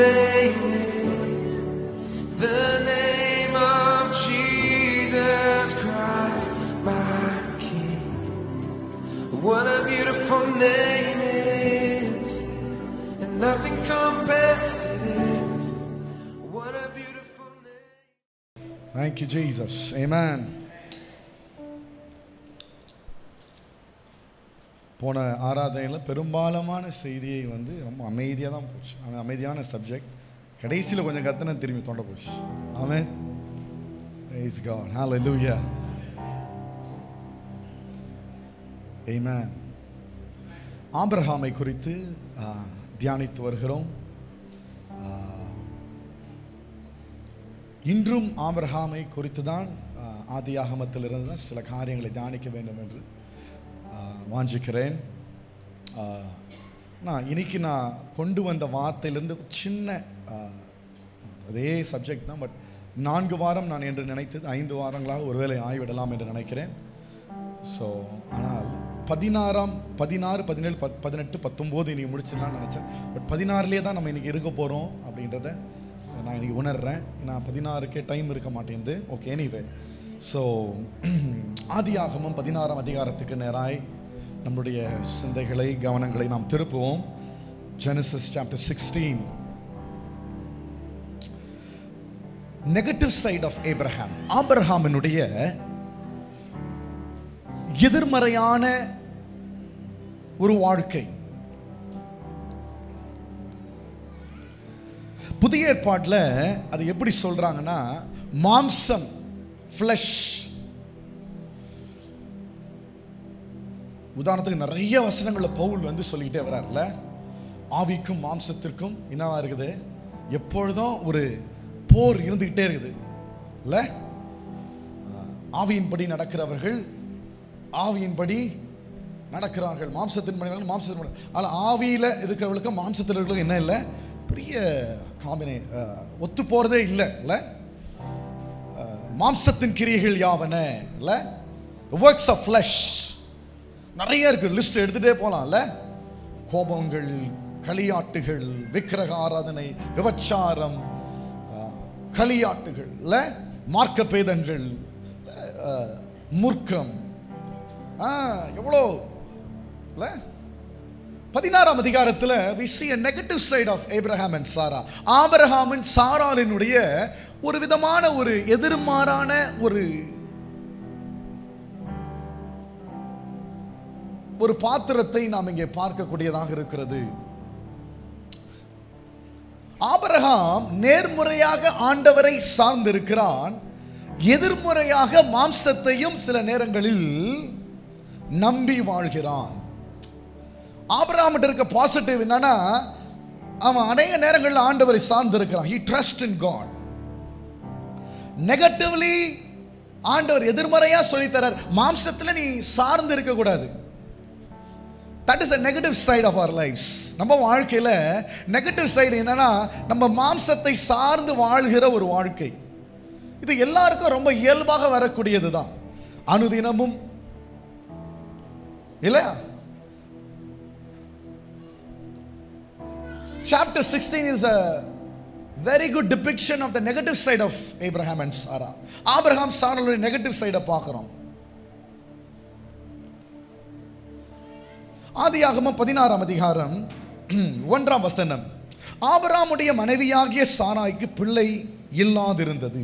name is the name of Jesus Christ, my King. What a beautiful name it is, and nothing compares to this. What a beautiful name. Thank you, Jesus. Amen. போன ஆராதனையில் பெரும்பாலான செய்தியை ரொம்ப அமைதியாக தான் போச்சு. அமைதியான subject. கடைசியில் கொஞ்சம் கத்தனை திரும்பி தொண்டை போச்சு. ஆமென். Praise God. Hallelujah. Amen. ஆபிரகாமை குறித்து தியானித்து வருகிறோம். இன்றும் ஆபிரகாமை குறித்து தான் ஆதியாகமத்திலிருந்து தான் சில காரியங்களை தியானிக்க வேண்டும் என்று வாஞ்சிக்கிறேன். இன்னைக்கு நான் கொண்டு வந்த வார்த்தையிலிருந்து சின்ன அதே சப்ஜெக்ட் தான். பட் 4 வாரம் நான் என்று நினைத்தது 5 வாரங்களாக ஒருவேளை ஆய்விடலாம் என்று நினைக்கிறேன். ஸோ ஆனால் 16, 17, 18, 19 இன்றைக்கி முடிச்சிடலாம்னு நினச்சேன். பட் 16லே தான் நம்ம இன்றைக்கி இருக்க போகிறோம் அப்படின்றத நான் இன்றைக்கி உணர்றேன். நான் 16க்கே டைம் இருக்க மாட்டேங்குது. Okay, anyway. ஸோ ஆதியாகமம் 16ஆம் அதிகாரத்துக்கு நேராய் நம்முடைய சிந்தைகளை கவனங்களை நாம் திருப்புவோம். Genesis chapter 16. Negative side of Abraham. ஆபிரகாமினுடைய எதிர்மறையான ஒரு வாழ்க்கை. புதிய ஏற்பாட்டில் அது எப்படி சொல்றாங்கன்னா, மாம்சம், ஃப்ளஷ். உதாரணத்துக்கு நிறைய வசனங்களில் பவுல் சொல்லிக்கிட்டே வர்றாருல, ஆவிக்கும் மாம்சத்திற்கும் என்னவா இருக்குது, எப்பொழுதும் ஒரு போர் இருந்துகிட்டே இருக்குது இல்ல. ஆவியின்படி நடக்கிறவர்கள் ஆவியின்படி நடக்கிறார்கள், மாம்சத்தின் மாம்சத்தின். ஆனால் ஆவியில் இருக்கிறவர்களுக்கும் மாம்சத்தில் இருக்கிறவர்களுக்கும் என்ன இல்லை, பெரிய ஒத்து போறதே இல்லை இல்ல. மாம்சத்தின் கிரியைகள் யாவன இல்ல, works of flesh நிறைய இருக்கு, லிஸ்ட் எடுத்துட்டே போலாம்ல. கோபங்கள், களியாட்டுகள், விக்கிரக ஆராதனை, விபச்சாரம், களியாட்டுகள் இல்ல, மார்க்க பேதங்கள், மூர்க்கம், எவ்வளோ இல்ல. 16ஆம் அதிகாரத்தில் we see a negative side of Abraham and Sarah. ஆபிரகாமின் சாராளினுடைய ஒரு விதமான ஒரு எதிர்மாறான ஒரு பாத்திரத்தை நாம் இங்கே பார்க்கக்கூடியதாக இருக்கிறது. ஆபிரகாம் நேர்முறையாக ஆண்டவரை சார்ந்திருக்கிறான், எதிர்முறையாக மாம்சத்தையும் சில நேரங்களில் நம்பி வாழ்கிறான். ஆபிரகாம் இருக்க பாசிட்டிவ் என்னன்னா, அவன் அநேக நேரங்களில் ஆண்டவரை சார்ந்திருக்கிறான். He trusts in God. Negatively ஆண்டவர் எதிர்மறையா சொல்லித்தரார், மாம்சத்தில் நீ சார்ந்து இருக்க கூடாது. That is a negative side of our lives. நம்ம வாழ்க்கையில் நெகட்டிவ் சைடு என்னன்னா, நம்ம மாம்சத்தை சார்ந்து வாழ்கிற ஒரு வாழ்க்கை. இது எல்லாருக்கும் ரொம்ப இயல்பாக வரக்கூடியது தான், அனுதினமும் இல்லையா. Chapter 16 is a very good depiction of the negative side of Abraham and Sarah. Abraham சாராளுடைய நெகட்டிவ் சைடை பார்க்கிறோம். ஆதியாகமம் 16ஆம் அதிகாரம் 1ஆம் வசனம். ஆபிரகாமுடைய மனைவியாகிய சாராய்க்கு பிள்ளை இல்லாதிருந்தது.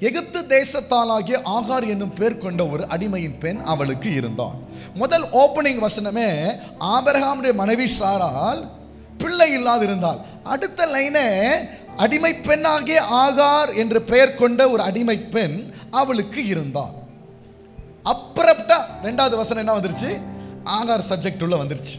எகிப்து தேசத்தாலாகிய ஆகார் என்னும் பேர் கொண்ட ஒரு அடிமையின் பெண் அவளுக்கு இருந்தாள். முதல் ஓப்பனிங் வசனமே ஆபிரகாமுடைய மனைவி சாரால் பிள்ளை இல்லாதிருந்தாள். அடுத்த லைனே அடிமை பெண்ணாகிய ஆகார் என்று பெயர் கொண்ட ஒரு அடிமை பெண் அவளுக்கு இருந்தாள். அப்ரப்டா 2வது வசனம் என்ன வந்துருச்சு, ஆகார் சப்ஜெக்ட் உள்ள வந்துருச்சு.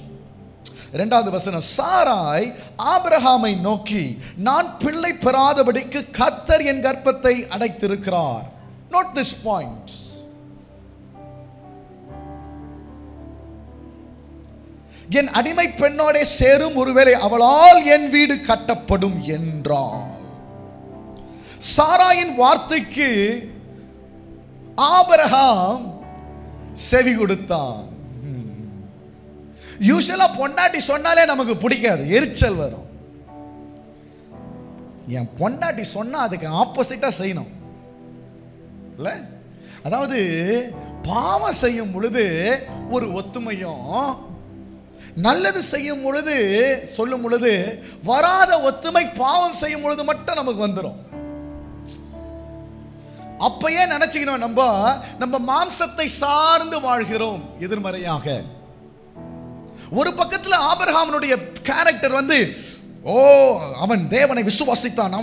2வது வசனம், சாராய் ஆபிரகாமை நோக்கி, நான் பிள்ளை பெறாதபடிக்கு கர்த்தர் என் கர்ப்பத்தை அடைத்திருக்கிறார். Note this point. என் அடிமை பெண்ணோட சேரும், ஒருவேளை அவளால் என் வீடு கட்டப்படும் என்றால். சாராயின் வார்த்தைக்கு ஆபிரகாம் செவி கொடுத்தான். யூசுவலா பொண்டாட்டி சொன்னாலே நமக்கு பிடிக்காது, எரிச்சல் வரும். என் பொண்டாட்டி சொன்னா அதுக்கு ஆப்போசிட்டா செய்யணும் இல்ல. அதாவது பாவம் செய்யும் பொழுது ஒரு ஒத்துமையும், நல்லது செய்யும் பொழுது சொல்லும் பொழுது வராத ஒத்துமை பாவம் செய்யும் பொழுது மட்டும் நமக்கு வந்துடும். அப்பயே நினைச்சுக்கணும், நம்ம மாம்சத்தை சார்ந்து வாழ்கிறோம் எதிர்மறையாக. ஒரு பக்கத்துல ஆபிரகாமுடைய கேரக்டர் வந்து, ஓ அவன் தேவனை விசுவாசித்தான்,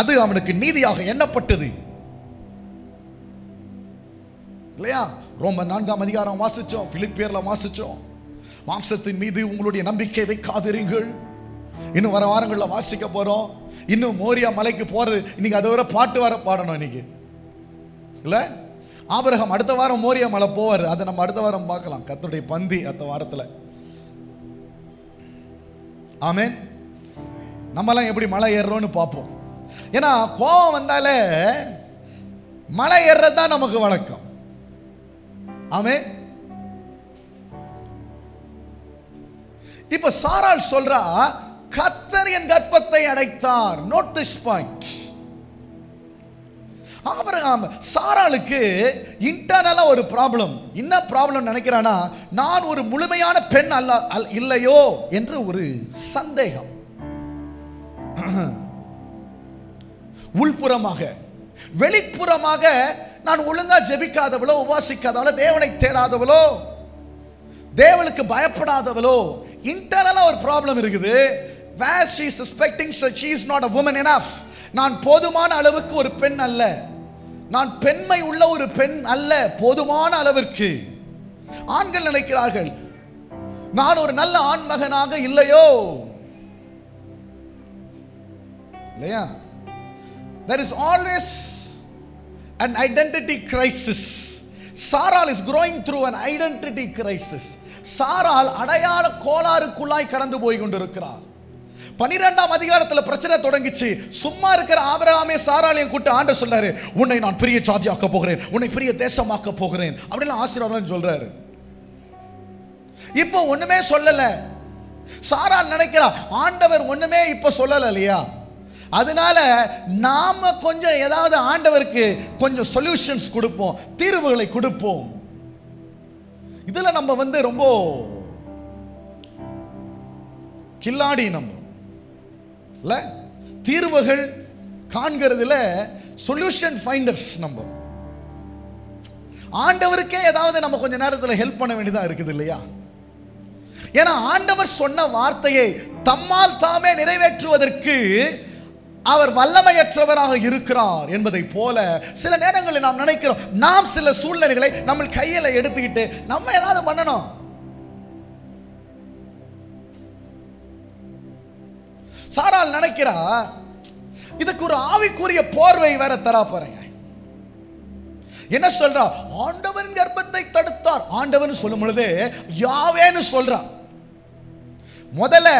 அது அவனுக்கு நீதியாக எண்ணப்பட்டது இல்லையா? ரோமர் 4ஆம் அதிகாரம் வாசிச்சோம், பிலிப்பியர்ல வாசிச்சோம், மாம்சத்தின் மீது உங்களுடைய நம்பிக்கை வைக்காதிருங்கள். இன்னும் வர வாரங்களில் வாசிக்க போறோம். இன்னும் மோரியா மலைக்கு போறது, இன்னைக்கு அதை வர பாட்டு வர பாடணும் இன்னைக்கு இல்ல. ஆபிரகாம் அடுத்த வாரம் மோரியா மலை போவார், அதை நம்ம அடுத்த வாரம் பார்க்கலாம். கர்த்தருடைய பந்தி அடுத்த வாரத்தில். ஆமென். நம்மலாம் எப்படி மலை ஏறுறோம்னு பார்ப்போம். ஏன்னா கோபம் வந்தாலே மலை ஏறுறது தான் நமக்கு வழக்கம். ஆமென். இப்ப சாராள் சொல்றா, கர்த்தர் என் கர்ப்பத்தை அடைத்தார். Note this point. ஆபிரகாம் சாராளுக்கு இன்டர்னலா ஒரு ப்ராப்ளம். என்ன ப்ராப்ளம் நினைக்கிறானா, நான் ஒரு முழுமையான பெண் இல்லையோ என்று ஒரு சந்தேகம். உள்புறமாக, வெளிப்புறமாக நான் ஒழுங்கா ஜெபிக்காதவளோ, உபாசிக்காதவளோ, தேவனை தேடாதவளோ, தேவனுக்கு பயப்படாதவளோ, இன்டர்னலா ஒரு ப்ராப்ளம் இருக்குது. where she is suspecting that she is not a woman enough. நான் போதுமான அளவுக்கு ஒரு பெண் அல்ல, நான் பெண்மை உள்ள ஒரு பெண் அல்ல போதுமான அளவிற்கு. ஆண்கள் நினைக்கிறார்கள், நான் ஒரு நல்ல ஆண்மகனாக இல்லையோ இல்லையா? There is always an identity crisis. Sarai is growing through an identity crisis. சாராள் அடையாள கோளாறுக்குள்ளாய் கடந்து போய் கொண்டிருக்கிறார். 12ஆம் அதிகாரத்தில் பிரச்சனை தொடங்கிச்சு. சும்மா இருக்கிற ஆபிரகாமே சாராளையும் கூட்டு ஆண்டவர் சொல்றாரு, உன்னை நான் பெரிய ஜாதியாக்க போகிறேன், உன்னை பெரிய தேசமாக்க போகிறேன் அப்படின்னு ஆசீர்வாதம் சொல்றாரு. இப்போ ஒண்ணுமே சொல்லல. சாராள் நினைக்கிறா, ஆண்டவர் ஒண்ணுமே இப்ப சொல்லல இல்லையா, அதனால நாம கொஞ்சம் ஏதாவது ஆண்டவருக்கு கொஞ்சம் சொல்யூஷன்ஸ் கொடுப்போம், தீர்வுகளை கொடுப்போம். இதுல நம்ம வந்து ரொம்ப கில்லாடி, நம்ம இல்ல தீர்வுகள் காண்கிறதுல சொல்யூஷன் ஃபைண்டர்ஸ். நம்ம ஆண்டவருக்கே ஏதாவது நம்ம கொஞ்ச நேரத்தில் ஹெல்ப் பண்ண வேண்டியதா இருக்குது இல்லையா? ஏன்னா ஆண்டவர் சொன்ன வார்த்தையை தம்மால் தாமே நிறைவேற்றுவதற்கு அவர் வல்லமையற்றவராக இருக்கிறார் என்பதை போல சில நேரங்களில் நாம் நினைக்கிறோம், நாம் சில சூழ்நிலைகளை நம்ம கையில எடுத்துக்கிட்டு நம்ம ஏதாவது பண்ணணும். சாராள் நினைக்கிறா, இதுக்கு ஒரு ஆவிக்குரிய போர்வை வேற தரா பாருங்க. என்ன சொல்றா, ஆண்டவரின் கர்ப்பத்தை தடுத்தார். ஆண்டவன் சொல்லும் பொழுது யாவேன்னு சொல்றா. முதல்ல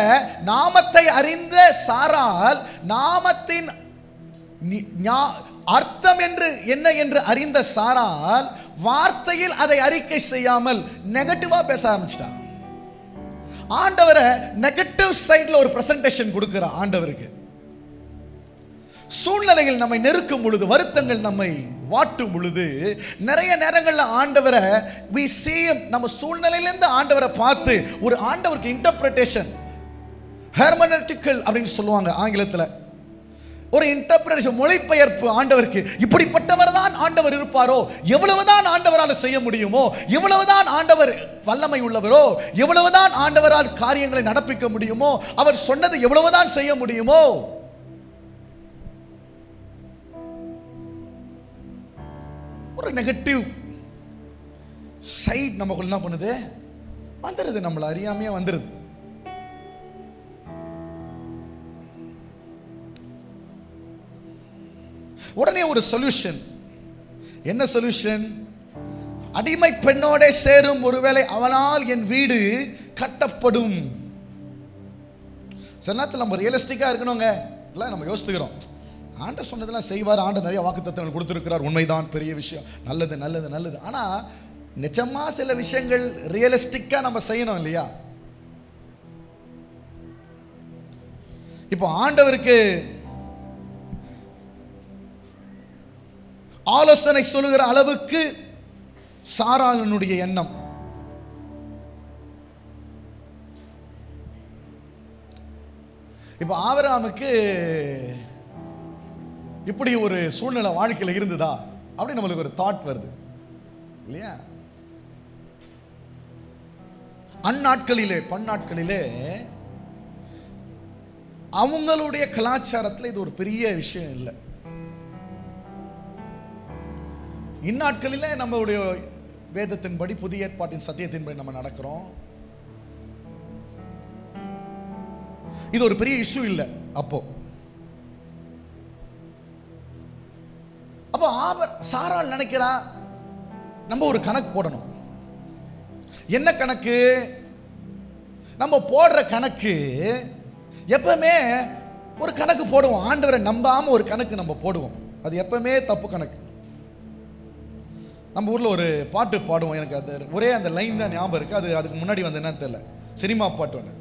நாமத்தை அறிந்த சாராள் நாமத்தின் அர்த்தம் என்று என்ன என்று அறிந்த சாராள் வார்த்தையில் அதை அறிக்கை செய்யாமல் நெகட்டிவா பேச ஆரம்பிச்சிட்டான். ஆண்டவரை நெகட்டிவ் சைட்ல ஒரு பிரசன்டேஷன் கொடுக்கிறான். ஆண்டவருக்கு சூழ்நிலைகள் நம்மை நெருக்கும் பொழுது, வருத்தங்கள் நம்மை வாட்டும் பொழுது, நிறைய நேரங்களில் ஆண்டவரை we see நம்ம சூழ்நிலையிலிருந்து ஆண்டவரை பார்த்து ஒரு ஆண்டவருக்கு இன்டர்பிரேஷன், ஹெர்மெனட்டிக்கல் அப்படின்னு சொல்லுவாங்க ஆங்கிலத்தில், ஒரு இன்டர்பிரேஷன், மொழிபெயர்ப்பு. ஆண்டவருக்கு இப்படிப்பட்டவர் தான் ஆண்டவர் இருப்பாரோ, எவ்வளவுதான் ஆண்டவரால் செய்ய முடியுமோ, எவ்வளவுதான் ஆண்டவர் வல்லமை உள்ளவரோ, எவ்வளவுதான் ஆண்டவரால் காரியங்களை நடப்பிக்க முடியுமோ, அவர் சொன்னது எவ்வளவுதான் செய்ய முடியுமோ. ஒரு நெகட்டிவ் சைட் நமக்குள்ள என்ன பண்ணுது, வந்துருது, நம்மள அறியாமையே வந்துருது. உடனே ஒரு சொல்யூஷன். என்ன சொல்யூஷன்? அடிமை பெண்ணோட சேரும், ஒருவேளை அவனால் என் வீடு கட்டப்படும். சில நேரத்தில் நம்ம ரியலிஸ்டிக்கா இருக்கணுங்க. இல்லை நம்ம யோசித்துக்கிறோம், ஆண்டவர் சொன்னதெல்லாம் செய்வார், ஆண்டவர் நிறைய வாக்குத்தத்தங்கள் கொடுத்திருக்கிறார், உண்மைதான், பெரிய விஷயம், நல்லது நல்லது நல்லது. ஆனா நிஜமா சில விஷயங்கள் ரியலிஸ்டிக்கா நம்ம செய்யணும் இல்லையா? இப்போ ஆண்டவருக்கு ஆலோசனை சொல்லுகிற அளவுக்கு சாராளுடைய எண்ணம். இப்ப ஆபிரகாமுக்கு இப்படி ஒரு சூழ்நிலை வாழ்க்கையில் இருந்ததா அப்படி நம்மளுக்கு ஒரு தாட் வருது இல்லையா? அந்நாட்களிலே பன்னாட்களிலே அவங்களுடைய கலாச்சாரத்தில் இது ஒரு பெரிய விஷயம் இல்லை. இந்நாட்களிலே நம்மளுடைய வேதத்தின்படி புதிய ஏற்பாட்டின் சத்தியத்தின்படி நம்ம நடக்கிறோம். இது ஒரு பெரிய இஷ்யூ இல்லை. அப்போ சாராள் நினைக்கிறா நம்ம ஒரு கணக்கு போடணும். என்ன கணக்கு? நம்ம போடுற கணக்கு எப்பவுமே ஒரு கணக்கு போடுவோம். ஆண்டவரை நம்பாம ஒரு கணக்கு நம்ம போடுவோம். அது எப்பவுமே தப்பு கணக்கு. நம்ம ஊர்ல ஒரு பாட்டு பாடுவோம். எனக்கு அது ஒரே அந்த லைன் தான் ஞாபகம் இருக்கு. அது அதுக்கு முன்னாடி வந்து என்னன்னு தெரியல. சினிமா பாட்டு ஒன்று,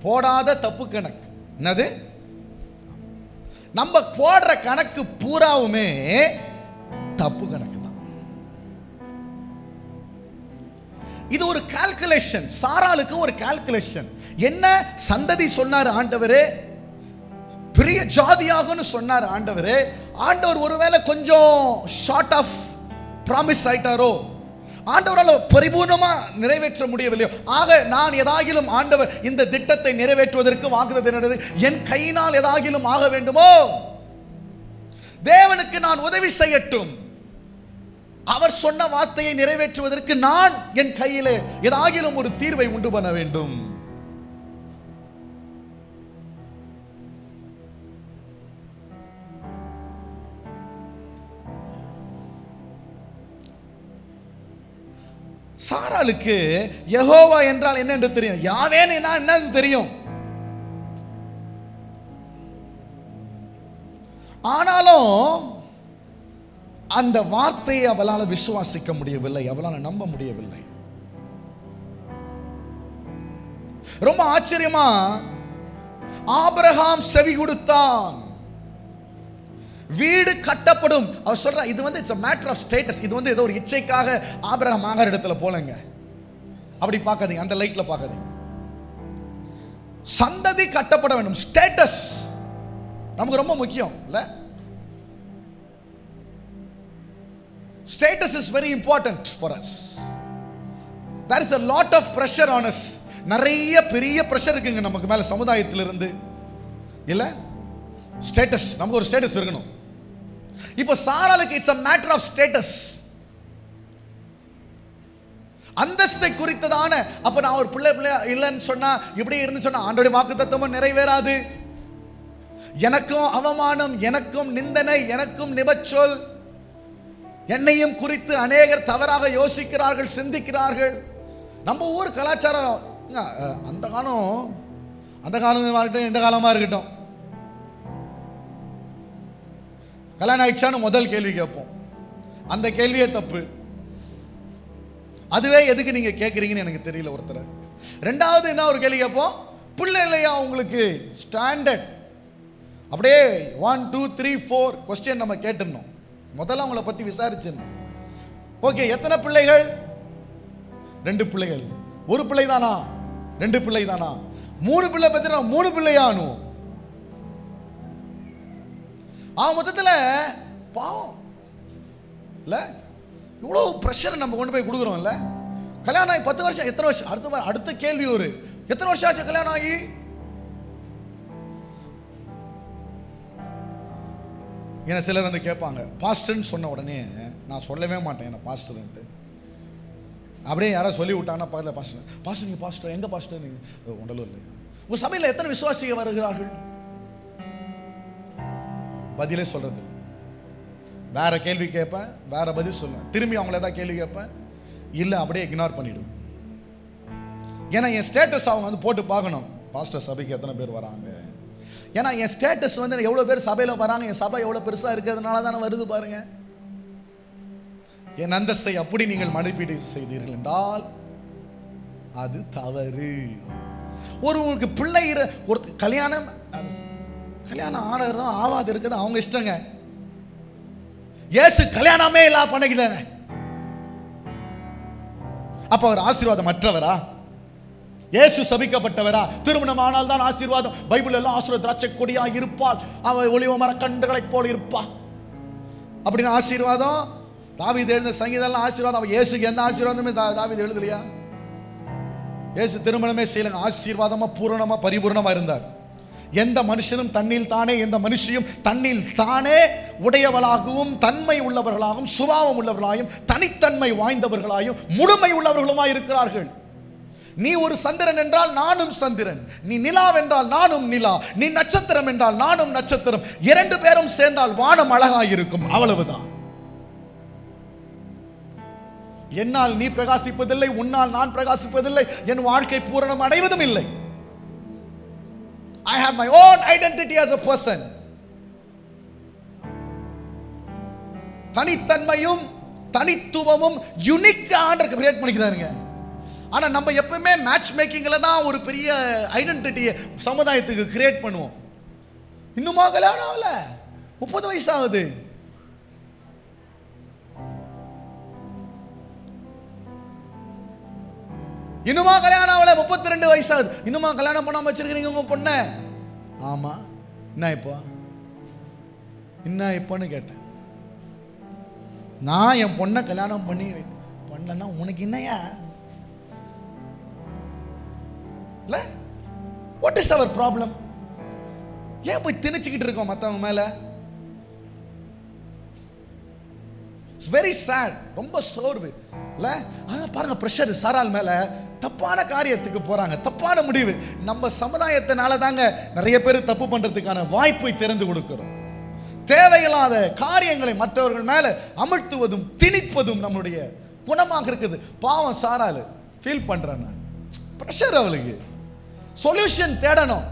போடாத தப்பு கணக்கு. என்னது? நம்ம போடுற கணக்கு பூராவுமே தப்பு கணக்கு தான். இது ஒரு கால்குலேஷன். சாராளுக்கு ஒரு கால்குலேஷன். என்ன சந்ததி சொன்னார் ஆண்டவரே? பெரிய ஜாதியாகனு சொன்னார் ஆண்டவரே. ஆண்டவர் ஒருவேளை கொஞ்சம் ஷார்ட் ஆஃப் ப்ராமிஸ் ஆயிட்டாரோ, ஆண்டவரால் பரிபூர்ணமா நிறைவேற்ற முடியவில்லையோ, ஆக நான் எதாகிலும் ஆண்டவர் இந்த திட்டத்தை நிறைவேற்றுவதற்கு வாக்குறுதி என் கையினால் எதாகிலும் ஆக வேண்டுமோ, தேவனுக்கு நான் உதவி செய்யட்டும், அவர் சொன்ன வார்த்தையை நிறைவேற்றுவதற்கு நான் என் கையிலே ஏதாகிலும் ஒரு தீர்வை உண்டு பண்ண வேண்டும். சாராளுக்கு யெகோவா என்றால் என்ன என்று தெரியும். யாவேன்னு என்னன்னு தெரியும். ஆனாலும் அந்த வார்த்தையை அவளால் விசுவாசிக்க முடியவில்லை, அவளால் நம்ப முடியவில்லை. ரொம்ப ஆச்சரியமா ஆபிரகாம் செவி கொடுத்தான். வீடு கட்டப்படும். அவர் சொல்றா, இது வந்து it's a matter of status. இது வந்து ஏதோ ஒரு இச்சைக்காக ஆபிரகாம் ஆகார இடத்துல போலங்க. அப்படி பார்க்காதீங்க, அந்த லைட்ல பார்க்காதீங்க. சந்ததி கட்டப்பட வேண்டும். ஸ்டேட்டஸ் நமக்கு ரொம்ப முக்கியம் இல்ல? Status is very important for us. There is a lot of pressure on us. நிறைய பெரிய பிரஷர் இருக்குங்க நமக்கு மேல சமுதாயத்திலிருந்து இல்ல? ஸ்டேட்டஸ், நமக்கு ஒரு ஸ்டேட்டஸ் இருக்கணும். இப்போ சாராளுக்கு it's a matter of status. அந்தஸ்தை குறித்ததான. அப்ப நான் ஒரு பிள்ளை இல்லைன்னு சொன்னா, இப்படி இருந்து சொன்னா ஆண்டவருடைய வாக்குத்தத்தமும் நிறைவேறாது. எனக்கும் அவமானம், எனக்கும் நிந்தனை, எனக்கும் நிபச்சொல். என்னையும் குறித்து அநேகர் தவறாக யோசிக்கிறார்கள், சிந்திக்கிறார்கள். நம்ம ஊர் கலாச்சாரம் அந்த காலம் இருக்கட்டும், இந்த காலமா இருக்கட்டும், கல்யாணம் ஆயிடுச்சான்னு முதல் கேள்வி கேட்போம். அந்த கேள்வியே தப்பு. அதுவே எதுக்கு நீங்க கேட்குறீங்கன்னு எனக்கு தெரியல ஒருத்தர். ரெண்டாவது என்ன ஒரு கேள்வி கேட்போம், பிள்ளை இல்லையா உங்களுக்கு? ஸ்டாண்டர்ட் அப்படியே 1 2 3 4 கொஸ்டின் நம்ம கேட்டுருந்தோம். முதல்ல அவங்கள பத்தி விசாரிச்சிருந்தோம். ஓகே, எத்தனை பிள்ளைகள்? 2 பிள்ளைகள். ஒரு பிள்ளை தானா? 2 பிள்ளை தானா? 3 பிள்ளை பத்தி 3 பிள்ளையானு. மொத்தத்தில் பாவம் இல்ல? இவ்வளவு பிரஷர் நம்ம கொண்டு போய் கொடுக்குறோம் இல்ல? கல்யாணம் ஆகி 10 வருஷம், எத்தனை வருஷம்? அடுத்த கேள்வி ஒரு எத்தனை வருஷம் ஆச்சு கல்யாணம் ஆகி? ஏன்னா சிலர் வந்து கேட்பாங்க, பாஸ்டர்ன்னு சொன்ன உடனே நான் சொல்லவே மாட்டேன் என்ன பாஸ்டர்ன்ட்டு. அப்படியே யாராவது சொல்லி விட்டாங்கன்னா பக்கத்தில் பாஸ்டர், பாஸ்டர் நீங்கள் பாஸ்டர், எங்க பாஸ்டர்? நீங்கள் உண்டலூர் இல்லையா? உங்கள் சபையில் எத்தனை விசுவாசிகள் வருகிறார்கள்? பதிலே சொல்றது. வேற கேள்வி கேட்பேன், வேற பதில் சொல்லுவேன். திரும்பி அவங்கள ஏதாவது கேள்வி கேட்பேன், இல்லை அப்படியே இக்னோர் பண்ணிடுவேன். ஏன்னா என் ஸ்டேட்டஸ் அவங்க வந்து போட்டு பார்க்கணும், பாஸ்டர் சபைக்கு எத்தனை பேர் வராங்க. ஏன்னா என் ஸ்டேட்டஸ் வந்து எவ்வளோ பேர் சபையில் வராங்க, என் சபை எவ்வளோ பெருசாக இருக்கிறதுனால தானே வருது பாருங்க. என் அந்தஸ்தை அப்படி நீங்கள் மதிப்பீடு செய்தீர்கள் என்றால் அது தவறு. ஒருவருக்கு பிள்ளை ஒரு கல்யாணம் ஆனதும் ஆவாது இருக்கிறது அவங்க இஷ்டங்க. இயேசு கல்யாணமே இல்ல பண்ணிக்கல. அப்ப அவர் ஆசீர்வாதம் மற்றவரா? இயேசு சபிக்கப்பட்டவரா? திருமணம் ஆனால் தான் ஆசீர்வாதம். பைபிள் எல்லாம் ஆசீர்வாத திராட்சை கொடியா இருப்பாள், அவள் ஒலிவ மர கண்டுகளை போல இருப்பா அப்படின்னு ஆசீர்வாதம். தாவீது எழுந்த சங்கீதம் ஆசீர்வாதம். அவன் இயேசுக்கு எந்த ஆசீர்வாதமே தாவீது எழுதலையா? இயேசு திருமணமே செய்யலங்க. ஆசீர்வாதமா பூரணமா பரிபூர்ணமா இருந்தார். எந்த மனுஷனும் தன்னில் தானே, எந்த மனுஷியும் தன்னில் தானே உடையவளாகவும் தன்மை உள்ளவர்களாகவும் சுபாவம் உள்ளவர்களாயும் தனித்தன்மை வாய்ந்தவர்களாயும் முழுமை உள்ளவர்களுமாய் இருக்கிறார்கள். நீ ஒரு சந்திரன் என்றால் நானும் சந்திரன், நீ நிலா என்றால் நானும் நிலா, நீ நட்சத்திரம் என்றால் நானும் நட்சத்திரம். இரண்டு பேரும் சேர்ந்தால் வானம் அழகாய் இருக்கும். அவ்வளவுதான். என்னால் நீ பிரகாசிப்பதில்லை, உன்னால் நான் பிரகாசிப்பதில்லை, என் வாழ்க்கை பூரணம் அடைவதும் இல்லை. I have my own identity as a person. தனித்தன்மையும் தனித்துவமும் யூனிக்கா ஆண்டவர் கிரியேட் பண்ணிக்கிறாருங்க. ஆனா நம்ம எப்பவுமே மேட்ச் மேக்கிங்ல தான் ஒரு பெரிய ஐடென்டிட்டியை சமுதாயத்துக்கு கிரியேட் பண்ணுவோம். இன்னுமா கல்யாணம் ஆகல, 30 வயசு ஆகுது. இன்னுமா கல்யாணம் ஆகல, 32 வயசு ஆகுது. இன்னுமா கல்யாணம் பண்ணாம வச்சிருக்கீங்க உங்க பொண்ண? ஆமா. என்ன இப்போன்னு கேட்டேன். நான் என் பொண்ணை கல்யாணம் பண்ணலன்னா உனக்கு என்னையா? இல்ல, வாட் இஸ் அவர் ப்ராப்ளம்? ஏன் போய் திணிச்சுக்கிட்டு இருக்கோம் மற்றவங்க மேல? வெரி சேட், ரொம்ப சோர்வு இல்ல? பாருங்க, பிரஷர் சாரால் மேல. தப்பான காரியத்துக்கு போறாங்க, தப்பான முடிவு. நம்ம சமுதாயத்தினால தாங்க நிறைய பேர் தப்பு பண்றதுக்கான வாய்ப்பை திறந்து கொடுக்கிறோம். தேவையில்லாத காரியங்களை மற்றவர்கள் மேல அமர்த்துவதும் திணிப்பதும் நம்முடைய குணமாக இருக்குது. பாவம் சாரால் ஃபீல் பண்றேன் நான். பிரஷர், அவளுக்கு சொல்யூஷன் தேடணும்.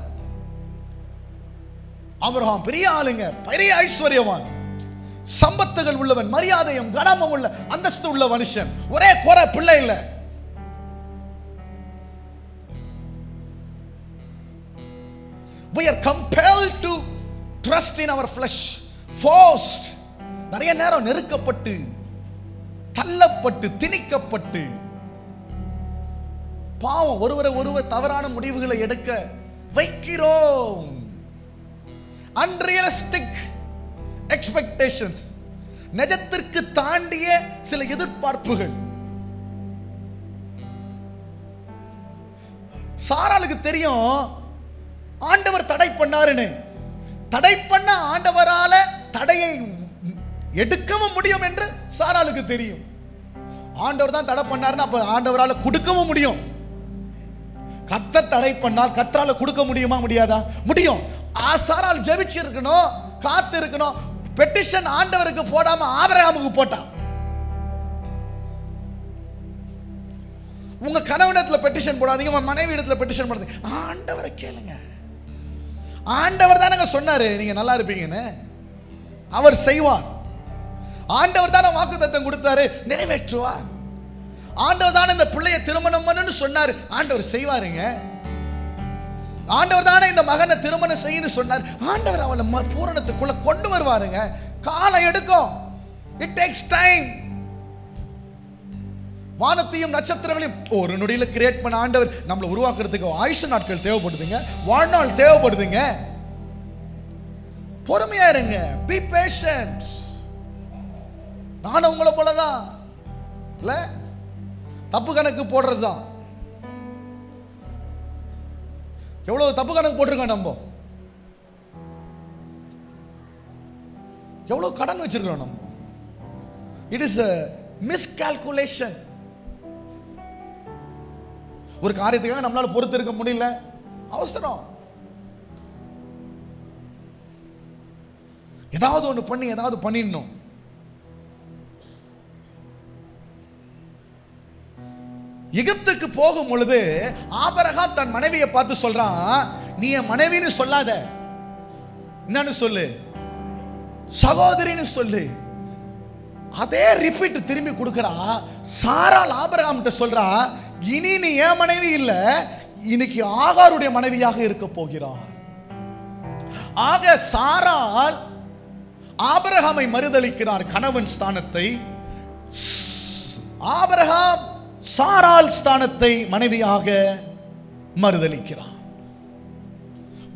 ஆபிரகாம் பெரிய ஆளுங்க, பெரிய ஐஸ்வர்யவான், சம்பத்துகள் உள்ளவன், மரியாதையும் கனமும் உள்ள அந்தஸ்து உள்ள மனுஷன். ஒரே குறை, பிள்ளை இல்லை. We are compelled to trust in our flesh, forced. நிறைய நேரம் நெருக்கப்பட்டு, தள்ளப்பட்டு, திணிக்கப்பட்டு, பாவம் ஒருவர் தவறான முடிவுகளை எடுக்க வைக்கிறோம். unrealistic expectations, நிஜத்திற்கு தாண்டிய சில எதிர்பார்ப்புகள். சாராளுக்கு தெரியும் ஆண்டவர் தடை பண்ணாருன்னு. தடை பண்ண ஆண்டவரால தடையை எடுக்கவும் முடியும் என்று சாராளுக்கு தெரியும். ஆண்டவர் தான் தடை பண்ணாருன்னு அப்ப ஆண்டவரால கொடுக்கவும் முடியும். கர்த்தர் தடை பண்ணால் கர்த்தரால கொடுக்க முடியுமா? முடியாதா? முடியும். சாராள் ஜெபிச்சு இருக்கணும், காத்து இருக்கணும். பெட்டிஷன் ஆண்டவருக்கு போடாம ஆபிரகாமுக்கு போட்டான். உங்க கணவனிடத்துல பெட்டிஷன் போடாதீங்க, உங்க மனைவி இடத்துல பெட்டிஷன் போடாதீங்க. ஆண்டவரை கேளுங்க. ஆண்டவர் தானங்க சொன்னாரு நீங்க நல்லா இருப்பீங்கன்னு. அவர் செய்வார். ஆண்டவர் தானே வாக்குத்தத்தம் கொடுத்தாரு, நிறைவேற்றுவார். ஆண்டவர் தானே இந்த பிள்ளையை திருமணம் பண்ணுன்னு சொன்னாரு, ஆண்டவர் செய்வாருங்க. ஆண்டவர் தானே இந்த மகனை திருமணம் செய்யணும்னு சொன்னார், ஆண்டவர் அவளை பூரணத்துக்குள்ள கொண்டு வருவாருங்க. காலம் எடுக்கும். It takes time. வானத்தையும் நட்சத்திரங்களையும் ஒரு நொடியில கிரியேட் பண்ண ஆண்டவர் நம்மளை உருவாக்குறதுக்கு ஆயுசு நாட்கள் தேவைப்படுதுங்க, வாழ்நாள் தேவைப்படுதுங்க. பொறுமையா இருங்க. B patient. நானும் உங்களை போலதான் இல்ல, தப்பு கணக்கு போடுறதுதான். எவ்வளவு தப்பு கணக்கு போட்டிருக்கோம் நம்ம, எவ்வளவு கடன் வச்சிருக்கோம் நம்ம. It is a miscalculation. ஒரு காரியத்துக்காக நம்மளால பொறுத்து இருக்க முடியல, அவசரம். ஏதாவது ஒன்று பண்ணி ஏதாவது பண்ணிடணும். எகிப்துக்கு போகும் பொழுது ஆபிரகாம் தன் மனைவியை பார்த்து சொல்றான், நீ என் மனைவின்னு சொல்லாத, என்னன்னு சொல்லு, சகோதரின்னு சொல்லு. அதே ரிப்பீட் திரும்பி கொடுக்கிறா. சாராள் ஆபிரகாம் சொல்றா, இனி நீ என் மனைவி இல்ல, இன்னைக்கு ஆகாருடைய மனைவியாக இருக்க போகிறார். ஆக சாராள் ஆபிரகாமை மறுதலிக்கிறார் கணவன் ஸ்தானத்தை. ஆபிரகாம் சாராள் ஸ்தானத்தை மனைவியாக மறுதலிக்கிறார்.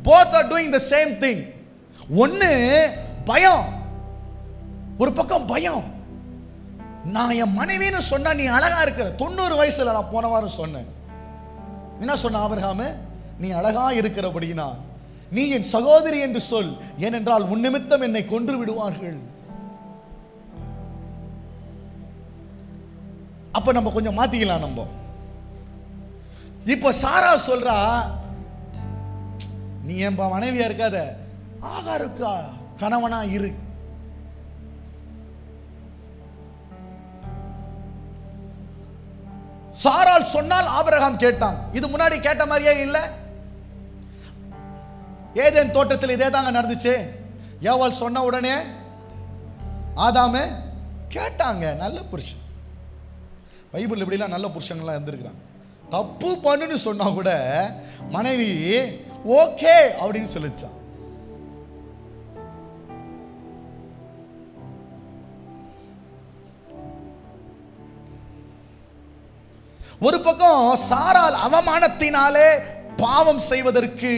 Both are doing the same thing. ஒன்னு பயம், ஒரு பக்கம் பயம். நான் என் மனைவின்னு சொன்னா நீ அழகா இருக்கிற. 90 வயசுல நான் போன வாரம் சொன்னேன். என்ன சொன்ன ஆபிரகாம்? நீ அழகா இருக்கிறபடினா நீ என் சகோதரி என்று சொல், ஏனென்றால் உன் நிமித்தம் என்னை கொன்று விடுவார்கள். அப்ப நம்ம கொஞ்சம் மாத்திக்கலாம். நம்ம இப்ப சாரா சொல்றா, நீ என் மனைவியா இருக்காத, ஆகாருக்கா கணவனா இரு. சாராள் சொன்னால் ஆபிரகாம் கேட்டான். இது முன்னாடி கேட்ட மாதிரியே இல்ல. ஏதேன் தோட்டத்தில் இதே தாங்க நடந்துச்சு. ஏவாள் சொன்ன உடனே ஆதாமே கேட்டாங்க. நல்ல புருஷன். பைபிள் இப்படிலாம் நல்ல புருஷன்லாம் இருந்திருக்கிறாங்க. தப்பு பண்ணுன்னு சொன்னா கூட மனைவி ஓகே அப்படின்னு சொல்லிச்சான். ஒரு பக்கம் சாராள் அவமானத்தினாலே பாவம் செய்வதற்கு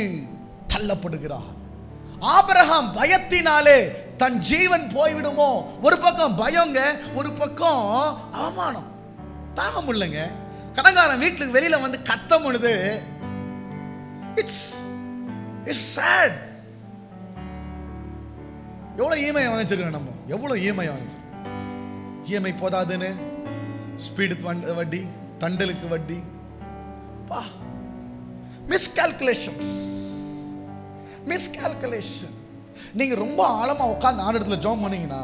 தள்ளப்படுகிறார். ஆபிரகாம் பயத்தினாலே தன் ஜீவன் போய்விடுமோ. ஒரு பக்கம் பயங்க, ஒரு பக்கம் அவமானம். தாங்க முடியலங்க. கடங்காரன் வீட்டுக்கு வெளியில வந்து கத்தம் பொழுது இட்ஸ் sad. எவ்வளவு இஎம்ஐ வாங்கிச்சிருக்கோம் நம்ம, எவ்வளவு இஎம்ஐ வாங்கிச்சு. இஎம்ஐ போதாதுன்னு ஸ்பீடு வட்டி, தண்டலுக்கு வட்டி, மிஸ்கால்குலேஷன்ஸ். நீங்க ரொம்ப ஆழமா உட்கார்ந்து ஆண்டவரத்துல ஜெபம் பண்ணீங்கன்னா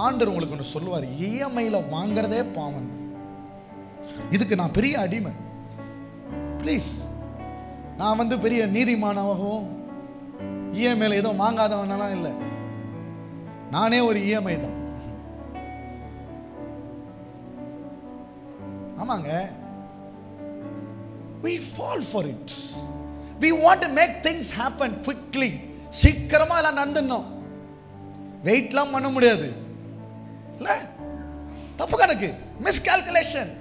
ஆண்டவர் உங்களுக்கு ஒன்று சொல்லுவார். இஎம்ஐல வாங்குறதே பாவம். இதுக்கு நான் பெரிய அடிமை. ப்ளீஸ், நான் வந்து பெரிய நீதிமானாகவும் இஎம்ஐல ஏதோ வாங்காதவனாலாம் இல்லை. நானே ஒரு இஎம்ஐ தான். ஆமாங்க. We fall for it. We want to make things happen quickly. சீக்கிரமா எல்லாம் நடந்துடணும். வெயிட்லாம் பண்ண முடியாது. இல்ல, தப்பு கணக்கு, மிஸ்கால்குலேஷன்.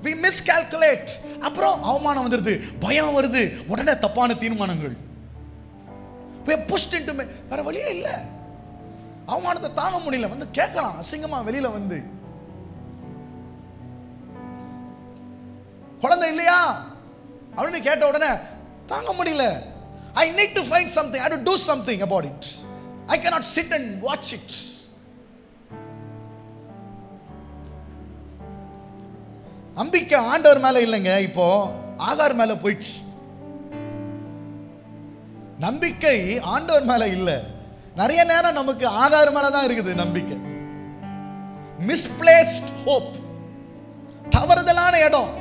We miscalculate. அப்புறம் அவமானம் வந்துருது, பயம் வருது, உடனே தப்பான தீர்மானங்கள். We are pushed into, வேற வழியே இல்ல. அவமானத்தை தாங்க முடியல, வந்து கேட்கலாம் அசிங்கமா வெளியில வந்து. குழந்தை இல்லையா அப்படின்னு கேட்ட உடனே தாங்க முடியல. I need to find something. I have to do something about it. I cannot sit and watch it. நம்பிக்கை ஆண்டவர் மேல இல்லைங்க, இப்போ ஆகார் மேல போயிடுச்சு. நம்பிக்கை ஆண்டவர் மேல இல்ல. நிறைய நேரம் நமக்கு ஆகார் மேல தான் இருக்குது நம்பிக்கை. மிஸ்பிளேஸ்ட் ஹோப், தவறுதலான இடம்.